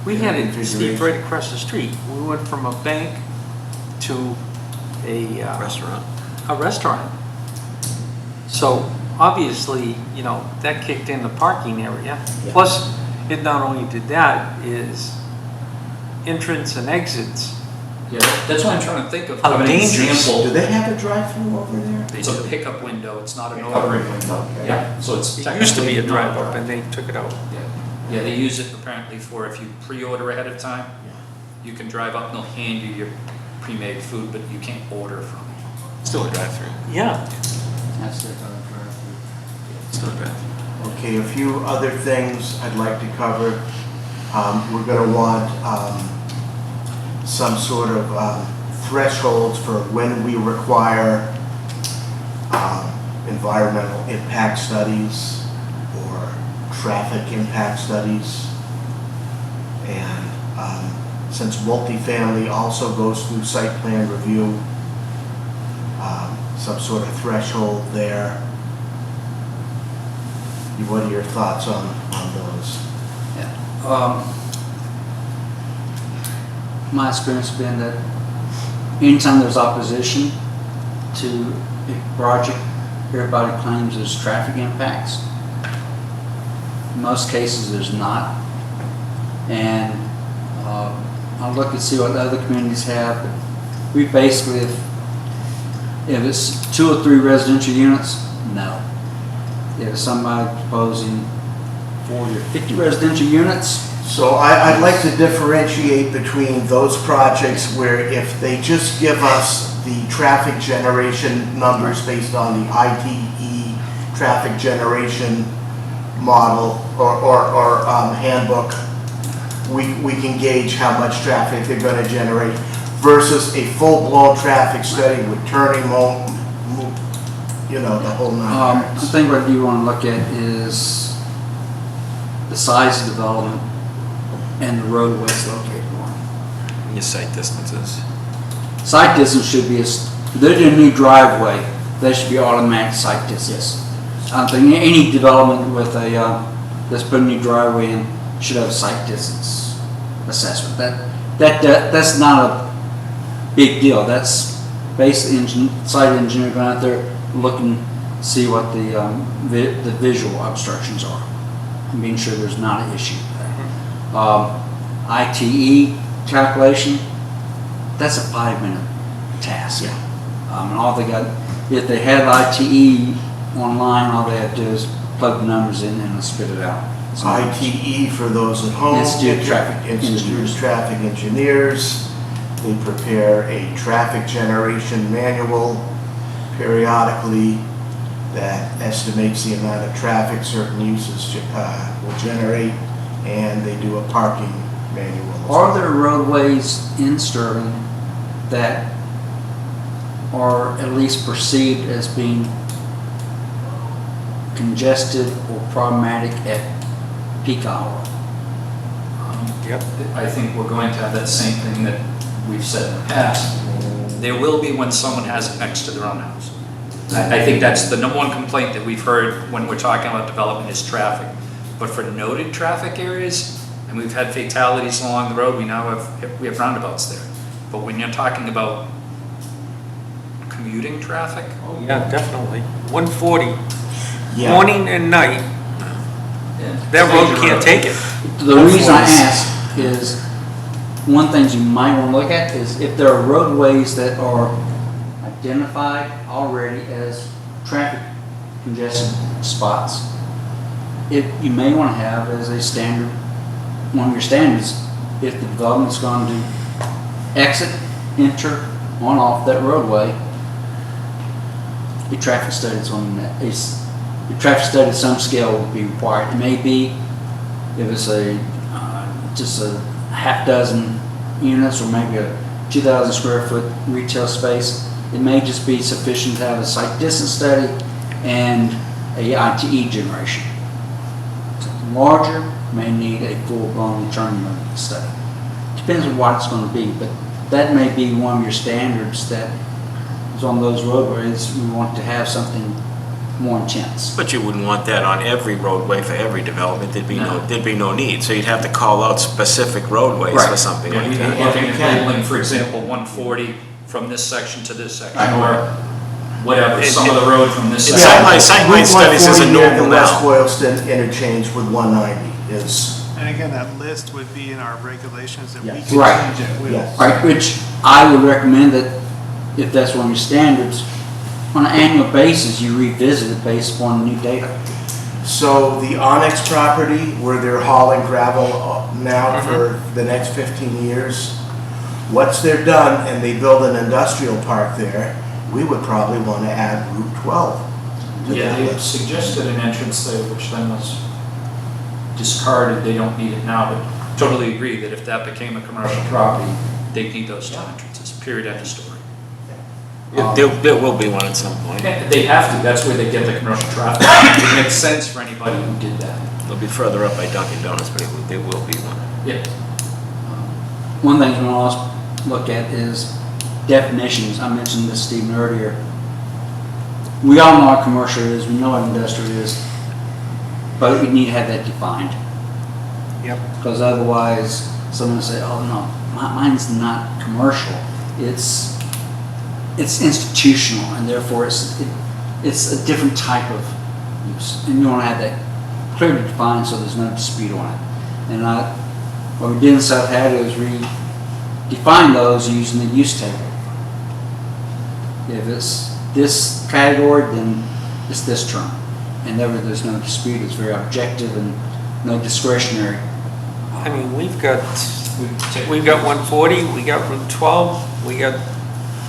We had it, configuration. Steve, right across the street. We went from a bank to a Restaurant. a restaurant. So obviously, that kicked in the parking area. Yeah. Plus, it not only did that, is entrance and exits. Yeah, that's why I'm trying to think of How an dangerous. Do example. they have a drive-through over there? It's a pickup window, it's not an Pickup ordering window, window. okay. Yeah, so it's It used to be a technically not drive-up and they took it out. Yeah, they use it apparently for if you pre-order ahead of time, you can drive up and they'll hand you your pre-made food, but you can't order from it. Still a drive-through. Yeah. That's their drive-through. Still a drive-through. Okay, a few other things I'd like to cover. We're gonna want some sort of thresholds for when we require environmental impact studies or traffic impact studies. And since multifamily also goes through site plan review, some sort of threshold there. What are your thoughts on those? My experience has been that anytime there's opposition to a project, everybody claims there's traffic impacts. In most cases, there's not. And I'll look and see what other communities have. But we basically, if it's 2 or 3 residential units, no. If somebody proposing 40 or 50 residential units, So I'd like to differentiate between those projects where if they just give us the traffic generation numbers based on the ITE traffic generation model or handbook, we can gauge how much traffic they're going to generate versus a full-blown traffic study with turning, the whole nine the yards. thing what you want to look at is the size of development and the road where it's located on. Your site distances. Site distance should be, they're doing a new driveway, they should be automatic site distance. I don't think any development with that's putting a new driveway in should have a site distance assessment. That's not a big deal. That's basically site engineer going out there looking to see what the visual obstructions are and being sure there's not an issue there. ITE calculation, that's a 5-minute task. And all they got, if they had ITE online, all they have to do is plug the numbers in and it'll spit it out. So ITE for those at home. Institute of Traffic Institute of Engineers. Traffic Engineers. They prepare a traffic generation manual periodically that estimates the amount of traffic certain uses will generate, and they do a parking manual. as well. Are there roadways in Sterling that are at least perceived as being congested or problematic at peak hour? Yep. I think we're going to have that same thing that we've said in the past. There will be when someone has it next to their own house. I think that's the number one complaint that we've heard when we're talking about development is traffic. But for noted traffic areas, and we've had fatalities along the road, we have roundabouts there. But when you're talking about commuting traffic, Yeah, definitely. 140, Yeah. morning and night, that road can't take it. The reason I ask is, one thing you might want to look at is if there are roadways that are identified already as traffic congestion spots, you may want to have as a standard, one of your standards, if the development's going to exit, enter, on, off that roadway, a traffic study is on that. A traffic study of some scale would be required. It may be, if it's just a half dozen units or maybe a 2,000 square foot retail space, it may just be sufficient to have a site distance study and a ITE generation. Something larger may need a full-blown return limit study. Depends on what it's going to be, but that may be one of your standards that is on those roadways. We want to have something more intense. But you wouldn't want that on every roadway for every development. There'd be no need. So you'd have to call out specific roadways for Right. something yeah, like you'd that. be looking at labeling, for example, 140 from this section to this section, or whatever, some of the road from this It's section. Sight-line studies is a 140 near normal the West now. Boylston interchange with 190 is, And again, that list would be in our regulations that we Yes. can Right. change it with. yes. Right, which I would recommend that if that's one of your standards, on an annual basis, you revisit it based upon new data. So the Onyx property, where they're hauling gravel now for the next 15 years, once they're done and they build an industrial park there, we would probably want to add Route 12 to Yeah, that they list. suggested an entrance there, which then was discarded, they don't need it now, but totally agree that if that became a commercial property, they'd need those two entrances, period, end of story. There will be one at some point. They have to, that's where they get the commercial traffic. It makes sense for anybody who did that. It'll be further up by Dunkin' Donuts, but there will be one. Yeah. One thing we want to look at is definitions. I mentioned this, Stephen, earlier. We all know what commercial is, we know what industrial is, but we need to have that defined. Yep. Because otherwise, someone will say, oh no, mine's not commercial. It's institutional, and therefore it's a different type of use. And you want to have that clearly defined so there's no dispute on it. And what we did in South Hattie is we defined those using the use table. If it's this category, then it's this term. And there's no dispute, it's very objective and no discretionary. I mean, we've got 140, we got Route 12, we got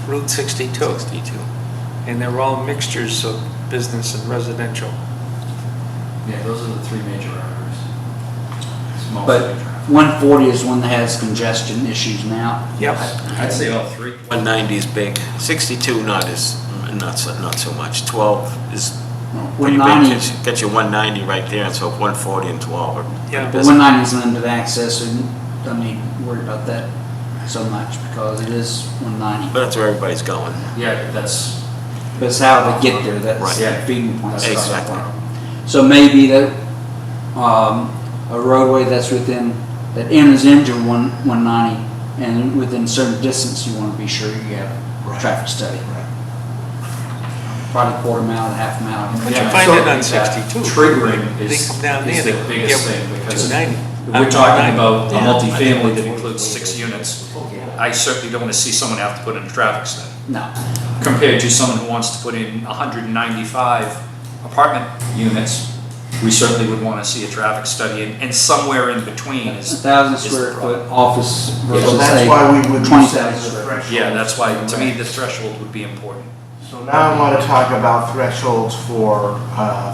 Route 62. And they're all mixtures of business and residential. Yeah, those are the three major arteries. It's mostly But traffic. 140 is one that has congestion issues now. Yep. I'd say all three. 190 is big. 62 not so much. 12 is pretty 190, big. Get you 190 right there, and so 140 and 12 are Yeah. pretty but busy. 190 is limited access, so you don't need to worry about that so much because it is 190. But that's where everybody's going. Yeah, that's, But it's how they get there, that's Right. the feeding point. that's Exactly. So maybe that, a roadway that enters into 190 and within a certain distance, you want to be sure you have a traffic study. Probably quarter mile to half mile. But you Yeah, find so it on that 62. triggering They is come down is there, the they biggest get thing, because 290. we're talking about a Yeah. multifamily that includes 6 units. I certainly don't want to see someone have to put in a traffic study, No. compared to someone who wants to put in 195 apartment units. We certainly would want to see a traffic study, and somewhere in between is. 1,000 is the square problem. foot office So versus that's a why we would use 20,000 that as a square foot. threshold. Yeah, that's why, to me, the threshold would be important. So now I want to talk about thresholds for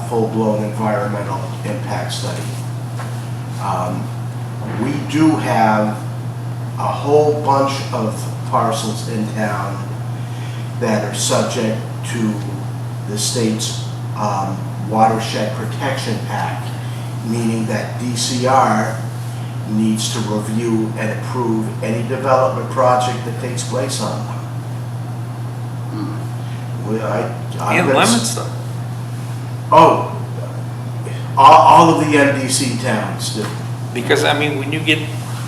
full-blown environmental impact study. We do have a whole bunch of parcels in town that are subject to the state's Watershed Protection Act, meaning that DCR needs to review and approve any development project that takes place on them. And Leominster. Oh, all of the MDC towns do. Because, I mean, when you get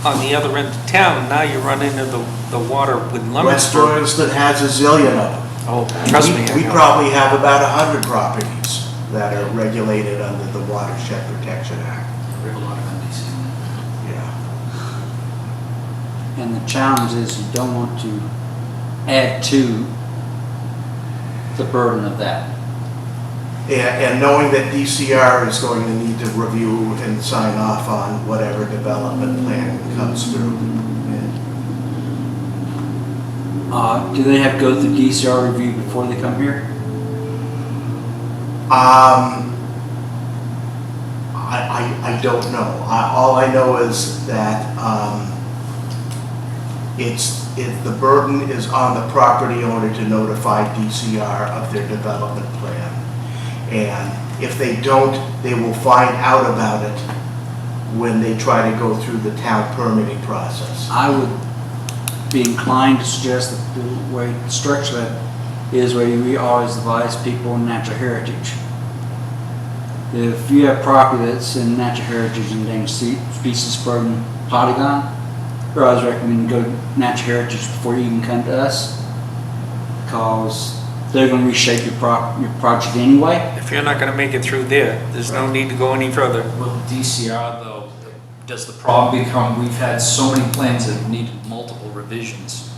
on the other end of town, now you run into the water with West Leominster. Boylston has a zillion of them. Oh, trust me. I We know. probably have about 100 properties that are regulated under the Watershed Protection Act. We have a lot of MDC. Yeah. And the challenge is you don't want to add to the burden of that. And knowing that DCR is going to need to review and sign off on whatever development plan comes through. Do they have to go through DCR review before they come here? I don't know. All I know is that the burden is on the property owner to notify DCR of their development plan. And if they don't, they will find out about it when they try to go through the town permitting process. I would be inclined to suggest that the way to structure that is where we always advise people in natural heritage. If you have property that's in natural heritage and endangered species burden polygon, I always recommend you go to natural heritage before you even come to us, because they're going to reshape your project anyway. If you're not gonna make it through there, there's no need to go any further. Well, DCR though, does the problem become, we've had so many plans that have needed multiple revisions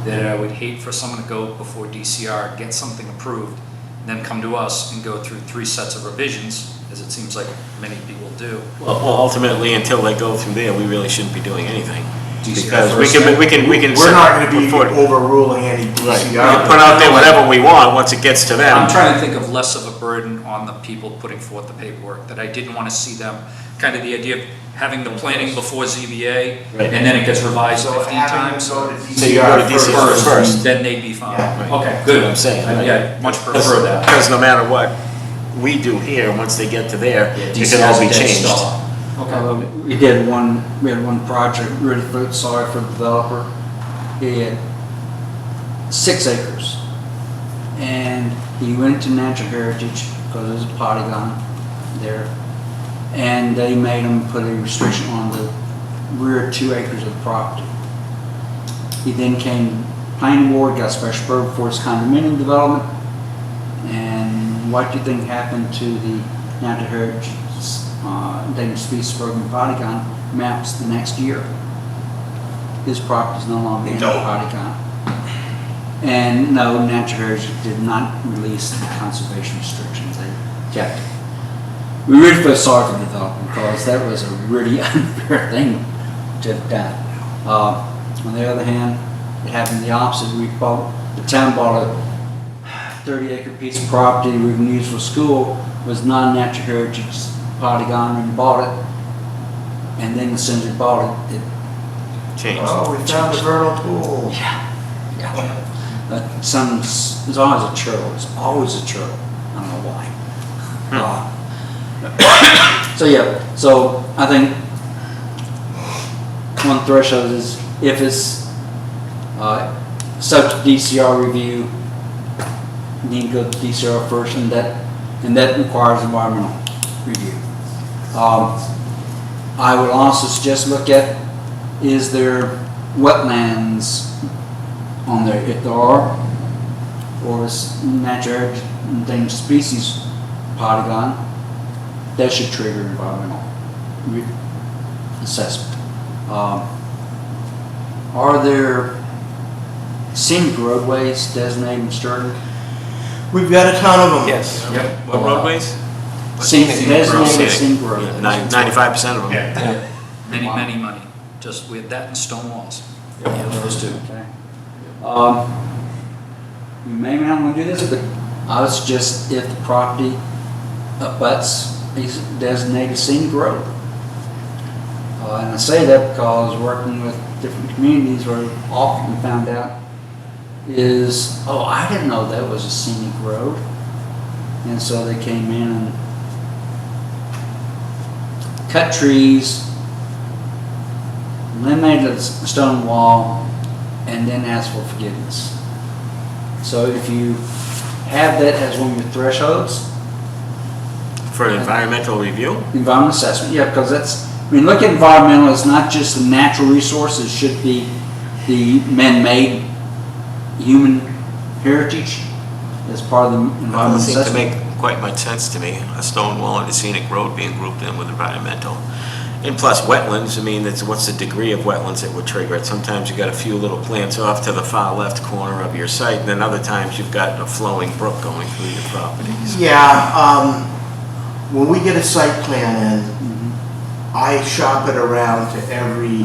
that I would hate for someone to go before DCR, get something approved, and then come to us and go through 3 sets of revisions, as it seems like many people do. Well, ultimately, until they go through there, we really shouldn't be doing anything. DCR Because we first. can. We're not going to be put overruling any DCR. out there whatever we want, once it gets to them. I'm trying to think of less of a burden on the people putting forth the paperwork, that I didn't want to see them, kind of the idea of having the planning before ZBA, Right. and then it gets revised So 15 having times. them go to So you go to DCR DCR first. Then they'd be fine. Yeah. Right. Okay, That's good. what I'm saying. Yeah, much prefer that. Because no matter what we do here, once they get to there, it can all be changed. Okay. We had one project, really felt sorry for the developer. He had 6 acres. And he went to natural heritage because there's a polygon there. And they made him put a restriction on the rear 2 acres of the property. He then came, planning board, got special permit for his condominium development. And what do you think happened to the natural heritage endangered species program polygon maps the next year? His property is no longer in the polygon. And no, natural heritage did not release the conservation restrictions. They kept it. We really feel sorry for the developer because that was a really unfair thing to have done. On the other hand, it happened the opposite. The town bought a 30-acre piece of property we can use for school, was non-natural heritage polygon, and bought it. And then as soon as we bought it, Changed. Oh, we found a vernal pool. there's always a churl. It's always a churl. I don't know why. So I think one threshold is if it's subject to DCR review, you need to go to DCR first, and that requires environmental review. I would also suggest look at, is there wetlands on there? If there are, or is natural endangered species polygon, that should trigger environmental assessment. Are there scenic roadways designated in Sterling? We've got a ton of them. Yes. Yep. What roadways? Scenic, designated scenic Yeah, roadways. 95% of them. Yeah. Many money. Just, we had that and stone walls. Yeah, those two. Okay. you may not want to do this, but I would suggest if the property abuts a designated scenic road. And I say that because working with different communities where I've often found out is, oh, I didn't know that was a scenic road. And so they came in and cut trees, eliminated the stone wall, and then asked for forgiveness. So if you have that as one of your thresholds, For environmental review? environmental assessment, yeah, because that's, I mean, look at environmental as not just the natural resources, it should be the man-made human heritage as part of the It environmental doesn't seem to assessment. make quite much sense to me, a stone wall and a scenic road being grouped in with environmental. And plus wetlands, I mean, what's the degree of wetlands that would trigger it? Sometimes you got a few little plants off to the far left corner of your site, and then other times you've got a flowing brook going through your properties. Yeah, when we get a site plan in, I shop it around to every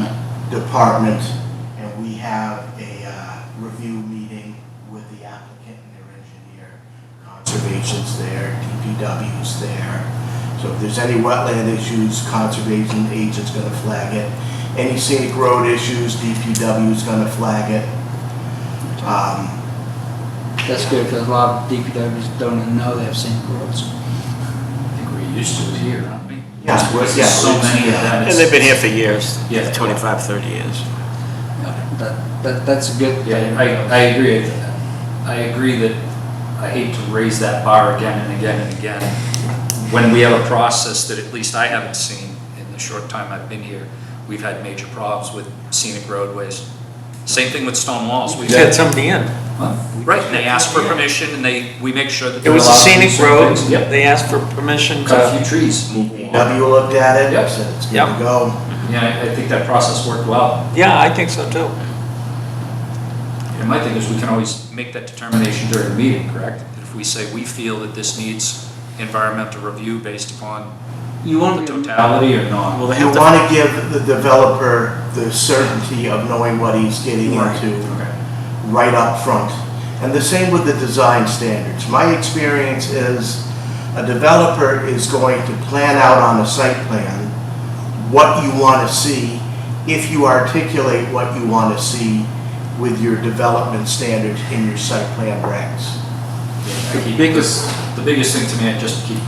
department, and we have a review meeting with the applicant and their engineer. Conservation's there, DPW's there. So if there's any wetland issues, conservation agent's gonna flag it. Any scenic road issues, DPW's gonna flag it. That's good, because a lot of DPWs don't even know they have scenic roads. I think we're used to it here, aren't we? Yeah, There's yeah, so many of them. And they've been here for years, Yeah. 25, 30 years. That's a good Yeah, thing. I agree. I agree that I hate to raise that bar again and again and again. When we have a process that at least I haven't seen in the short time I've been here, we've had major problems with scenic roadways. Same thing with stone walls. We've You had somebody in. Right, and they ask for permission and we make sure that It they're was a allowed to do scenic certain road. things. Yep. They asked for permission Cut a to, few trees, move the wall. DPW looked at it, Yep. said it's good Yep. to go. Yeah, I think that process worked well. yeah, I think so too. And my thing is, we can always make that determination during the meeting, correct? If we say we feel that this needs environmental review based upon You the want to totality or not. Well, they You have to, want to give the developer the certainty of knowing what he's getting into Okay. right up front. And the same with the design standards. My experience is a developer is going to plan out on a site plan what you want to see if you articulate what you want to see with your development standards in your site plan regs. The biggest thing to me, I just keep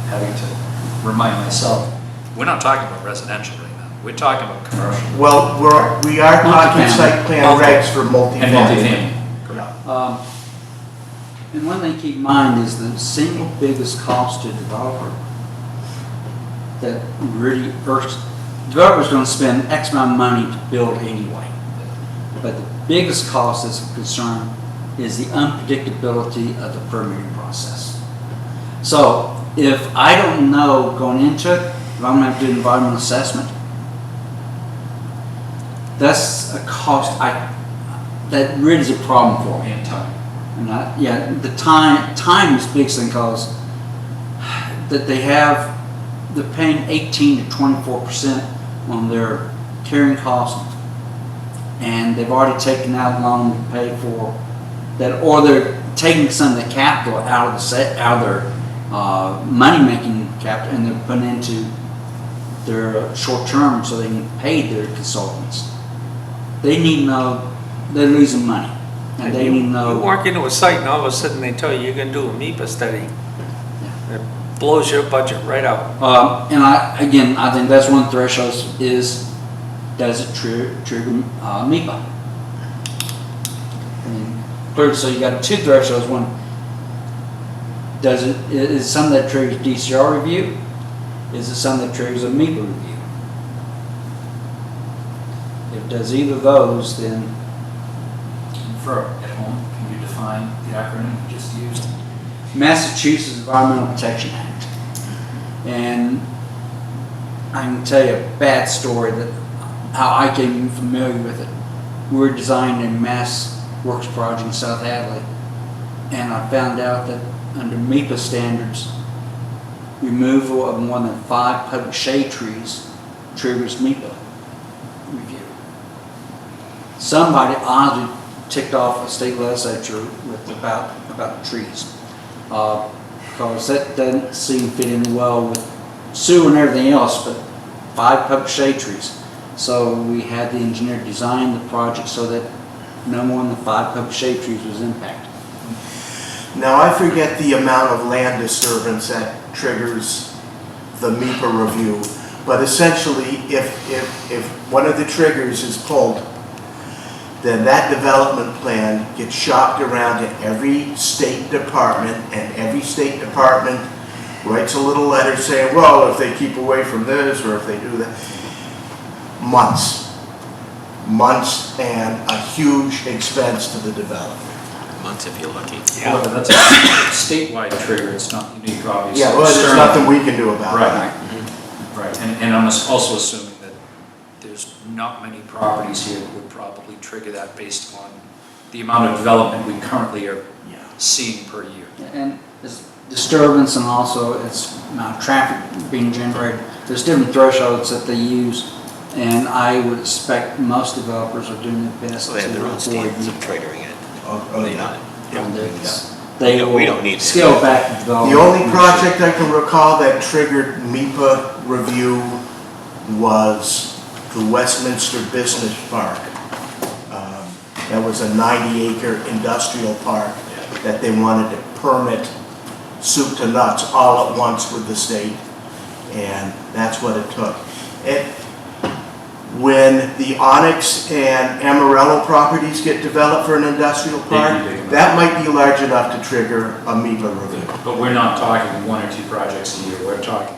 having to remind myself, we're not talking about residential right now. We're talking about commercial Well, we are talking Multifamily. site plan regs for and multifamily. multifamily. Yeah. And one thing to keep in mind is the single biggest cost to a developer that really irks, developer's gonna spend X amount of money to build anyway. But the biggest cost that's a concern is the unpredictability of the permitting process. So if I don't know going into it, if I'm gonna have to do an environmental assessment, that's a cost that really is a problem for me. And time. And yeah, the time is the biggest thing because that they're paying 18 to 24% on their carrying costs, and they've already taken out loan to pay for that, or they're taking some of the capital out of their money making capital, and they're putting into their short term so they can pay their consultants. They need to know they're losing money. And they need to know. You walk into a site and all of a sudden they tell you you're gonna do a MIPA study. It blows your budget right out. And I think that's one of the thresholds is, does it trigger MIPA? I mean, clearly, so you got two thresholds. One, is some that triggers DCR review? Is it some that triggers a MIPA review? If it does either of those, then For at home, can you define the acronym you just used? Massachusetts Environmental Protection Act. And I can tell you a bad story that how I came familiar with it. We were designing a mass works project in South Hadley, and I found out that under MIPA standards, removal of more than 5 public shade trees triggers MIPA review. Somebody honestly ticked off a state legislature with about trees. Because that doesn't seem to fit in well with Sioux and everything else, but 5 public shade trees. So we had the engineer design the project so that no more than 5 public shade trees was impacted. Now, I forget the amount of land disturbance that triggers the MEPA review, but essentially, if one of the triggers is pulled, then that development plan gets shopped around to every state department, and every state department writes a little letter saying, well, if they keep away from this, or if they do that. Months, and a huge expense to the developer. Months if you're lucky. However, that's a statewide trigger, it's not unique, obviously. Yeah, well, there's nothing we can do about it. Right, right, and I'm also assuming that there's not many properties here that would probably trigger that based on the amount of development we currently are seeing per year. And it's disturbance, and also it's amount of traffic being generated. There's different thresholds that they use, and I would expect most developers are doing their best So they have their own avoid standards of triggering it. They not. They We don't will need to. scale back the development. The only project I can recall that triggered MEPA review was the Westminster Business Park. That was a 90-acre industrial park that they wanted to permit soup to nuts all at once with the state, and that's what it took. When the Onyx and Amarillo properties get developed for an industrial park, that might be large enough to trigger a MEPA review. But we're not talking 1 or 2 projects a year, we're talking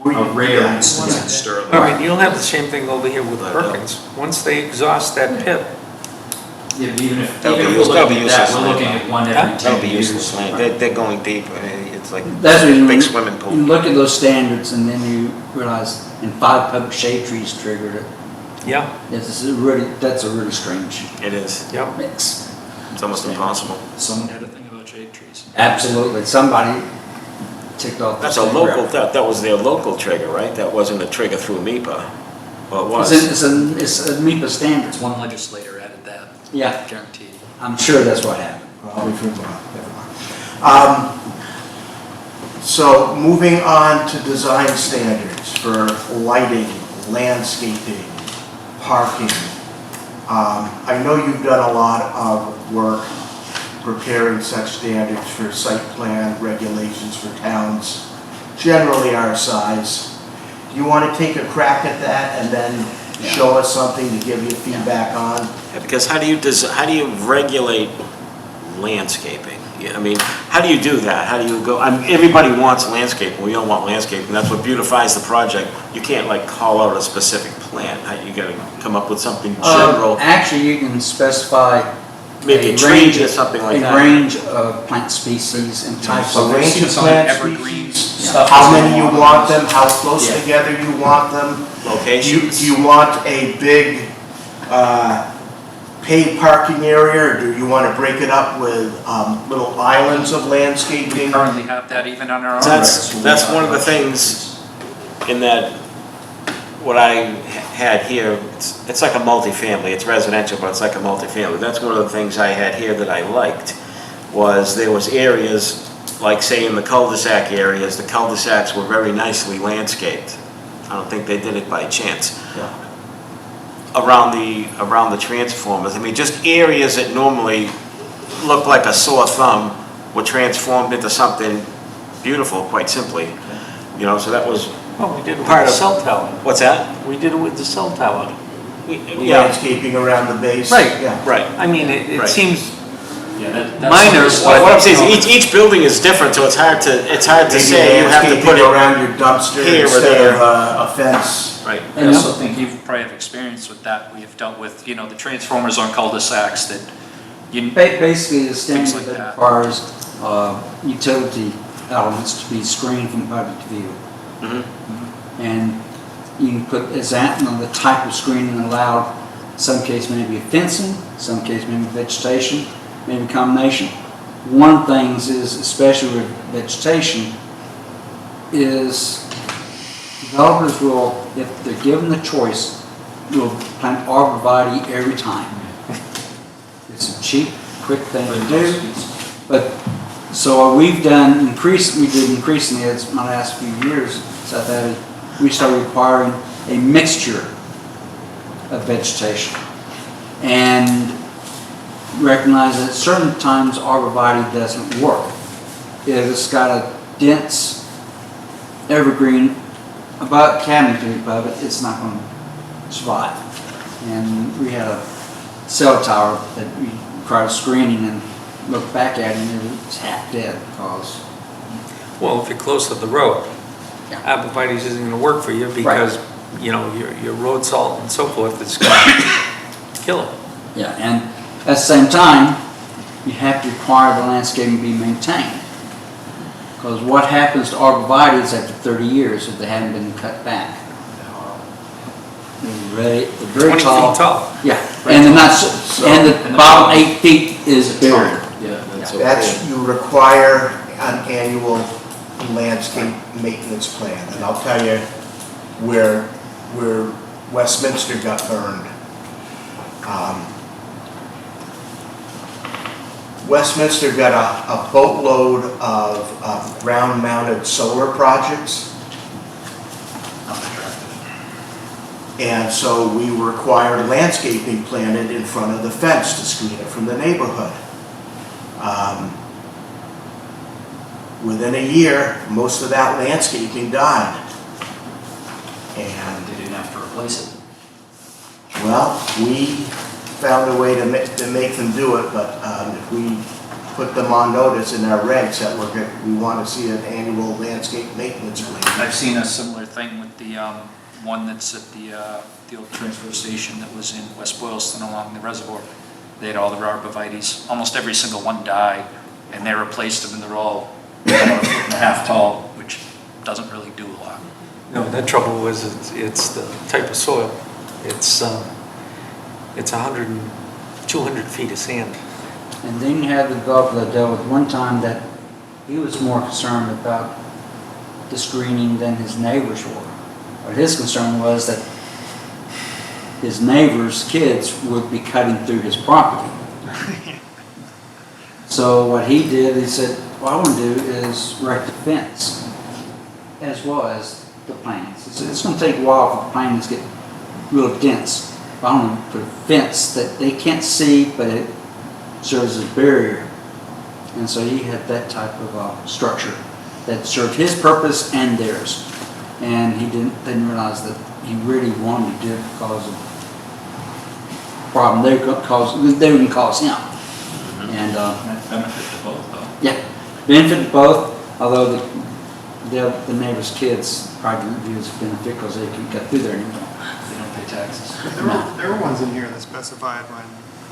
a rare Yeah. instance in Sterling. All right, you'll have the same thing over here with Perkins. Once they exhaust that pit, Yeah, but even if That'll be we're use- that'll looking be at that, useless we're land. looking at 1 Huh? every That'll 10 be years. useless land. They're going deep. It's like That's when big you swimming pool. look at those standards, and then you realize, and 5 public shade trees triggered it. yeah, That's a really strange It is. yeah. mix. It's almost impossible. Someone had a thing about shade trees. Absolutely, somebody ticked off. That's a local, that was their local trigger, right? That wasn't a trigger through MEPA. Well, it was. It's a MEPA standards. One legislator added that, Yeah, guaranteed. I'm sure that's what happened. Probably from, never mind. So moving on to design standards for lighting, landscaping, parking. I know you've done a lot of work preparing such standards for site plan regulations for towns, generally our size. Do you want to take a crack at that and then show us something to give you feedback on? Yeah, because how do you regulate landscaping? Yeah, I mean, how do you do that? How do you go, everybody wants landscaping, we all want landscaping, that's what beautifies the project. You can't like call out a specific plan, you gotta come up with something general, Actually, you can specify maybe a tree or something like a that. range of plant species and types A of. range seen of some plant evergreens, species, stuff how that's many you along want those- them, how close Yeah. together you want them. Locations. Do you want a big paid parking area, or do you want to break it up with little islands of We landscaping? currently have that even on our own. That's one of the things in that, what I had here, it's like a multifamily, it's residential, but it's like a multifamily. That's one of the things I had here that I liked, was there was areas, like say in the cul-de-sac areas, the cul-de-sacs were very nicely landscaped. I don't think they did it by chance. Around the transformers, I mean, just areas that normally look like a sore thumb were transformed into something beautiful, quite simply. You know, so that was, Oh, we did it with Part the of- cell tower. what's that? We did it with the cell tower. Yeah, Landscaping around the base? Right. Yeah. right. I mean, it Right. seems Yeah, that's minor, Well, what I'm saying is each building is different, so it's hard to Maybe say you have to put landscaping it. around your dumpster here or instead there. of a fence. Right. I also think you probably have experience with that. We have dealt with, the transformers on cul-de-sacs that you, Basically, the standard like that that. requires utility elements to be screened from public view. Mhm. And you can put the type of screening allowed, some case maybe fencing, some case maybe vegetation, maybe a combination. One of the things is, especially with vegetation, is developers will, if they're given the choice, will plant arborvitae every time. It's a cheap, quick thing to do. But, so what we've done, we did increasingly as my last few years, South Avenue, we started requiring a mixture of vegetation. And recognize that certain times arborvitae doesn't work. If it's got a dense evergreen canopy above it, it's not going to survive. And we had a cell tower that we tried screening and looked back at it and it was half dead because. Well, if you're close to the road, Yeah. arborvitae isn't gonna work for you because, you know, your road salt and so forth is gonna kill it. Yeah, and at the same time, you have to require the landscaping be maintained. Because what happens to arborvitaes after 30 years if they haven't been cut back? They're very 20 tall. feet tall. Yeah, and they're not, and the bottom 8 feet is buried. Yeah, that's okay. That's, you require an annual landscape maintenance plan. And I'll tell you where Westminster got burned. Westminster got a boatload of ground-mounted solar projects. And so we required landscaping planted in front of the fence to screen it from the neighborhood. Within a year, most of that landscaping died. And, They didn't have to replace it. well, we found a way to make them do it, but if we put them on notice in our regs that we want to see an annual landscape maintenance plan. I've seen a similar thing with the one that's at the old transfer station that was in West Boylston along the reservoir. They had all the arborvitaes, almost every single one died, and they replaced them, and they're all about a foot and a half tall, which doesn't really do a lot. No, the trouble was it's the type of soil. It's 100 and 200 feet of sand. And then you have the developer that dealt with one time that he was more concerned about the screening than his neighbors were. But his concern was that his neighbors' kids would be cutting through his property. So what he did, he said, what I want to do is erect a fence as well as the plants. It's going to take a while for the plants to get real dense. But I want to put a fence that they can't see, but it serves as a barrier. And so he had that type of structure that served his purpose and theirs. And he didn't realize that he really wanted to do it because of the problem they were going to cause him. And Benefit to both, though. yeah, benefit to both, although the neighbor's kids probably didn't view it as a benefit because they couldn't cut through there anymore. They don't pay taxes. There were ones in here that specified when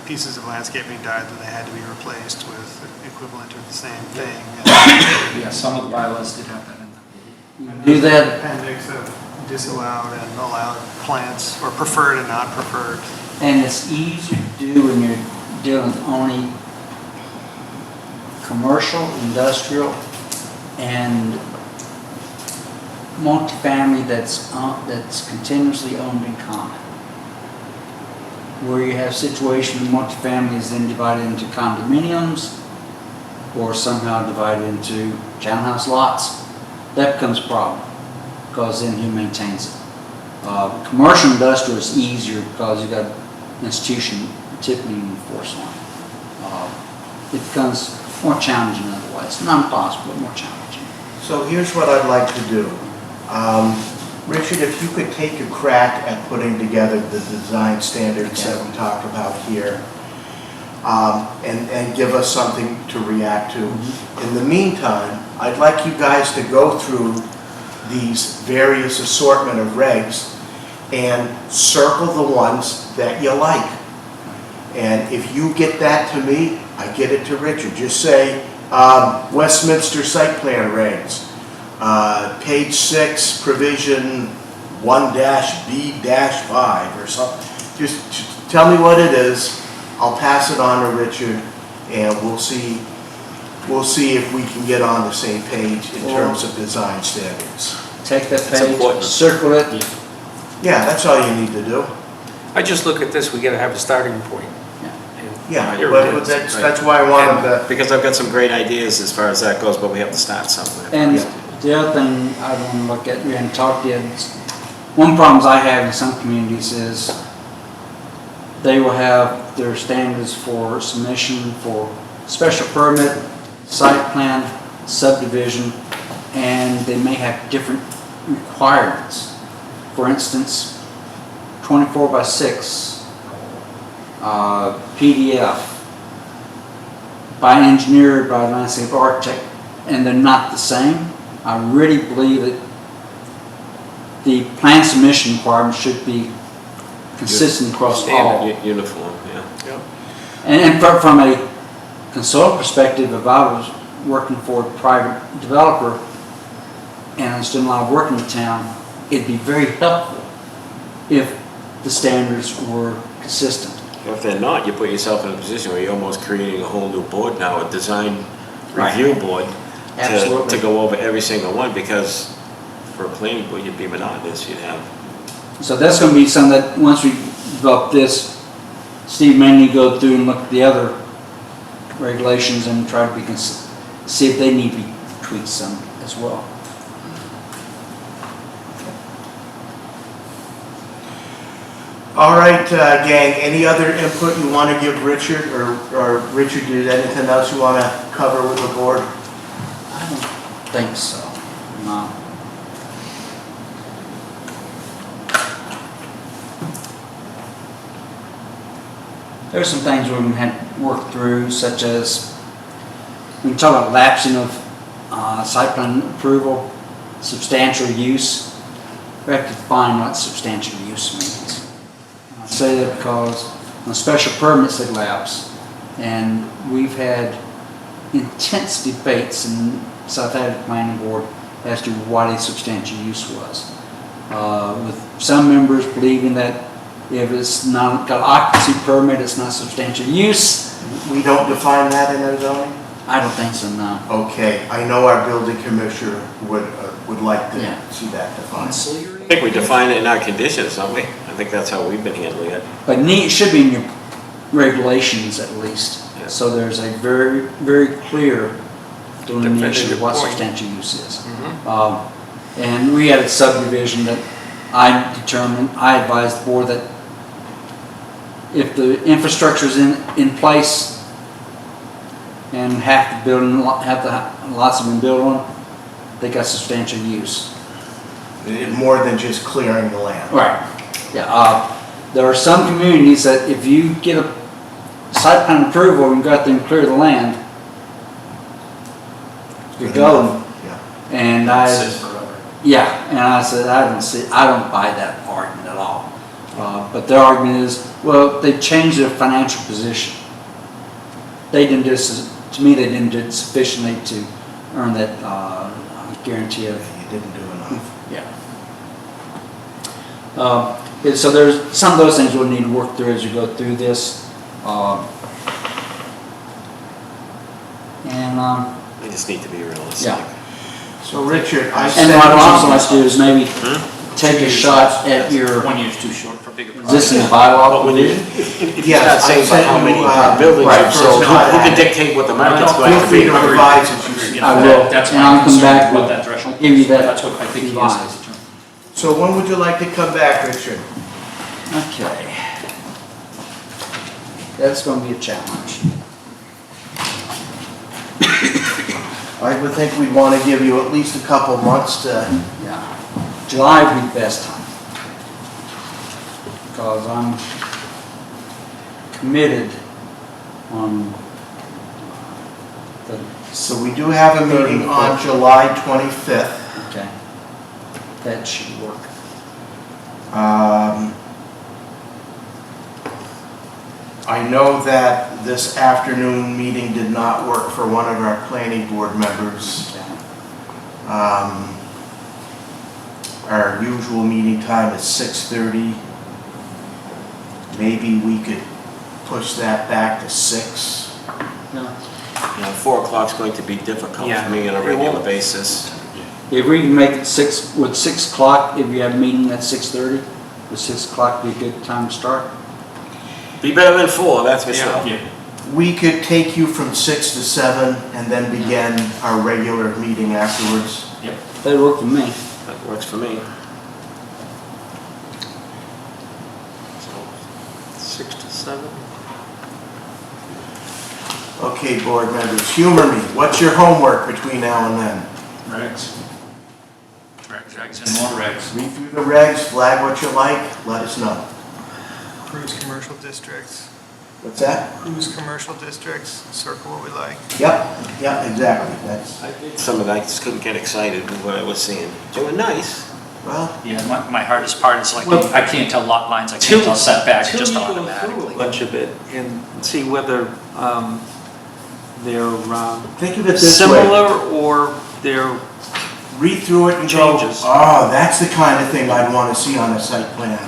pieces of landscaping died that they had to be replaced with equivalent of the same thing. Yeah, some of the bylaws did have that in them. Do that. Appendix of disallowed and allowed plants, or preferred and not preferred. And it's easier to do when you're dealing with only commercial, industrial, and multifamily that's continuously owned in common. Where you have situations where multifamily is then divided into condominiums or somehow divided into townhouse lots, that becomes a problem because then who maintains it? Commercial industrial is easier because you've got an institution typically enforced on it. It becomes more challenging otherwise. Not impossible, but more challenging. So here's what I'd like to do. Richard, if you could take a crack at putting together the design standards that we talked about here, and give us something to react to. In the meantime, I'd like you guys to go through these various assortment of regs and circle the ones that you like. And if you get that to me, I get it to Richard. Just say, Westminster site plan regs, page 6, provision 1-B-5 or something. Just tell me what it is. I'll pass it on to Richard, and we'll see if we can get on the same page in terms of design standards. Take that That's page, important. circle it. Yeah, that's all you need to do. I just look at this, we gotta have a starting point. Yeah. And Yeah, You're but right. that's why I wanted to, Because I've got some great ideas as far as that goes, but we have to start somewhere. And the other thing I want to look at and talk to you, is one problems I have in some communities is they will have their standards for submission for special permit, site plan, subdivision, and they may have different requirements. For instance, 24 by 6 PDF by engineered by a landscape architect, and they're not the same. I really believe that the plan submission requirements should be consistent across all. Standard, uniform, yeah. And from a consultant perspective, if I was working for a private developer and I was doing a lot of work in the town, it'd be very helpful if the standards were consistent. If they're not, you put yourself in a position where you're almost creating a whole new board now, a design review board, to go over every single one, because for a planning board, you'd be monotonous, you'd have. So that's going to be something that, once we develop this, Steve may need to go through and look at the other regulations and try to be see if they need to be tweaked some as well. all right, gang, any other input you want to give Richard, or Richard, is there anything else you want to cover with the board? I don't think so. No. There's some things we're going to have to work through, such as we can talk about lapsing of site plan approval, substantial use. We have to define what substantial use means. I say that because on special permits they lapse, and we've had intense debates in South Hampton Planning Board as to what a substantial use was. With some members believing that if it's not got occupancy permit, it's not substantial use. We don't define that in our zoning? I don't think so, no. Okay, I know our building commissioner would like to Yeah. see that defined. I think we define it in our conditions, don't we? I think that's how we've been handling it. But it should be in your regulations at least. Yeah. So there's a very, very clear delineation of what point. substantial use is. And we had a subdivision that I advised the board that if the infrastructure is in place and half the building, lots have been built on, they got substantial use. More than just clearing the land. Right. Yeah. There are some communities that if you get a site plan approval and go out there and clear the land, you're golden. Yeah. And and I said, I don't buy that argument at all. But their argument is, well, they changed their financial position. They didn't do this, to me, they didn't do it sufficiently to earn that guarantee of. You didn't do enough. Yeah. So there's some of those things we'll need to work through as we go through this. We just need to be realistic. Yeah. So Richard, I And sent what I'd also you, like to do is maybe take a shot at your 1 year's too short for bigger projects. existing bylaw. But when if you're Yes, not saying I sent how many you, buildings right, you've sold, first who cut. can dictate what the market's going feel to free be? to revise as you. I will, That's and my I'll come concern back about with, that threshold. I'll give you that. That's what I think he is. revised. So when would you like to come back, Richard? Okay. That's going to be a challenge. I would think we'd want to give you at least a couple months to, Yeah. July would be the best time. Because I'm committed on the, so we do have a meeting on July 25th. okay. That should work. I know that this afternoon meeting did not work for one of our planning board members. Okay. Our usual meeting time is 6:30. Maybe we could push that back to 6. No. 4 o'clock's going to be difficult Yeah. for me on a It regular won't. basis. If we can make it 6, would 6 o'clock, if you have a meeting at 6:30, would 6 o'clock be a good time to start? Be better than 4, that's for sure. Yeah. we could take you from 6 to 7 and then begin our regular meeting afterwards. That worked for me. That works for me. 6 to 7. Okay, board members, humor me. What's your homework between now and then? Regs and more regs. Read through the regs, flag what you like, let us know. Cruise commercial districts, What's that? cruise commercial districts, circle what we like. Yep, exactly. That's, Some of that, I just couldn't get excited with what I was seeing. Doing nice. well, Yeah, my hardest part is like, Well, I can't tell lot lines, I can't tell setbacks just Till you go automatically. through a bunch of it and see whether they're think of it this way. similar or they're, Read through it and go, Changes. oh, that's the kind of thing I'd want to see on a site plan.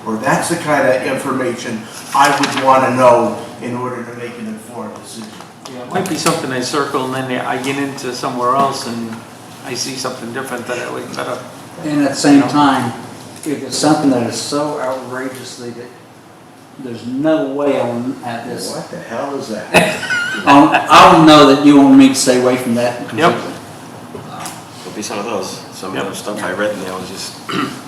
Or that's the kind of information I would want to know in order to make an informed decision. it might be something I circle and then I get into somewhere else and I see something different that I like better. And at the same time, if it's something that is so outrageously that there's no way I'm at this, What the hell is that? I'll know that you want me to stay away from that completely. There'll be some of those. Some of the stuff I read in there was just,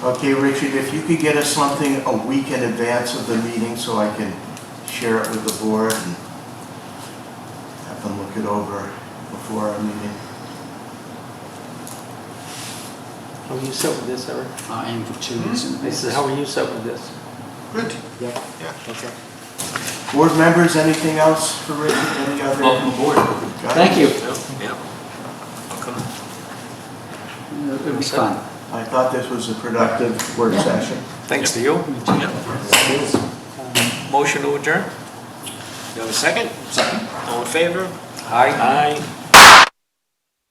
Okay, Richard, if you could get us something a week in advance of the meeting so I can share it with the board and have them look it over before our meeting. How are you set with this, Eric? I am for 2 weeks. I said, how are you set with this? Good. Yep. Yeah. Okay. Board members, anything else for Richard? Any other? Welcome aboard. Guys? Thank you. yeah. Welcome. It'll be fun. I thought this was a productive work session. Thanks to you. Motion to adjourn? You have a second? Second. All in favor? Aye. Aye.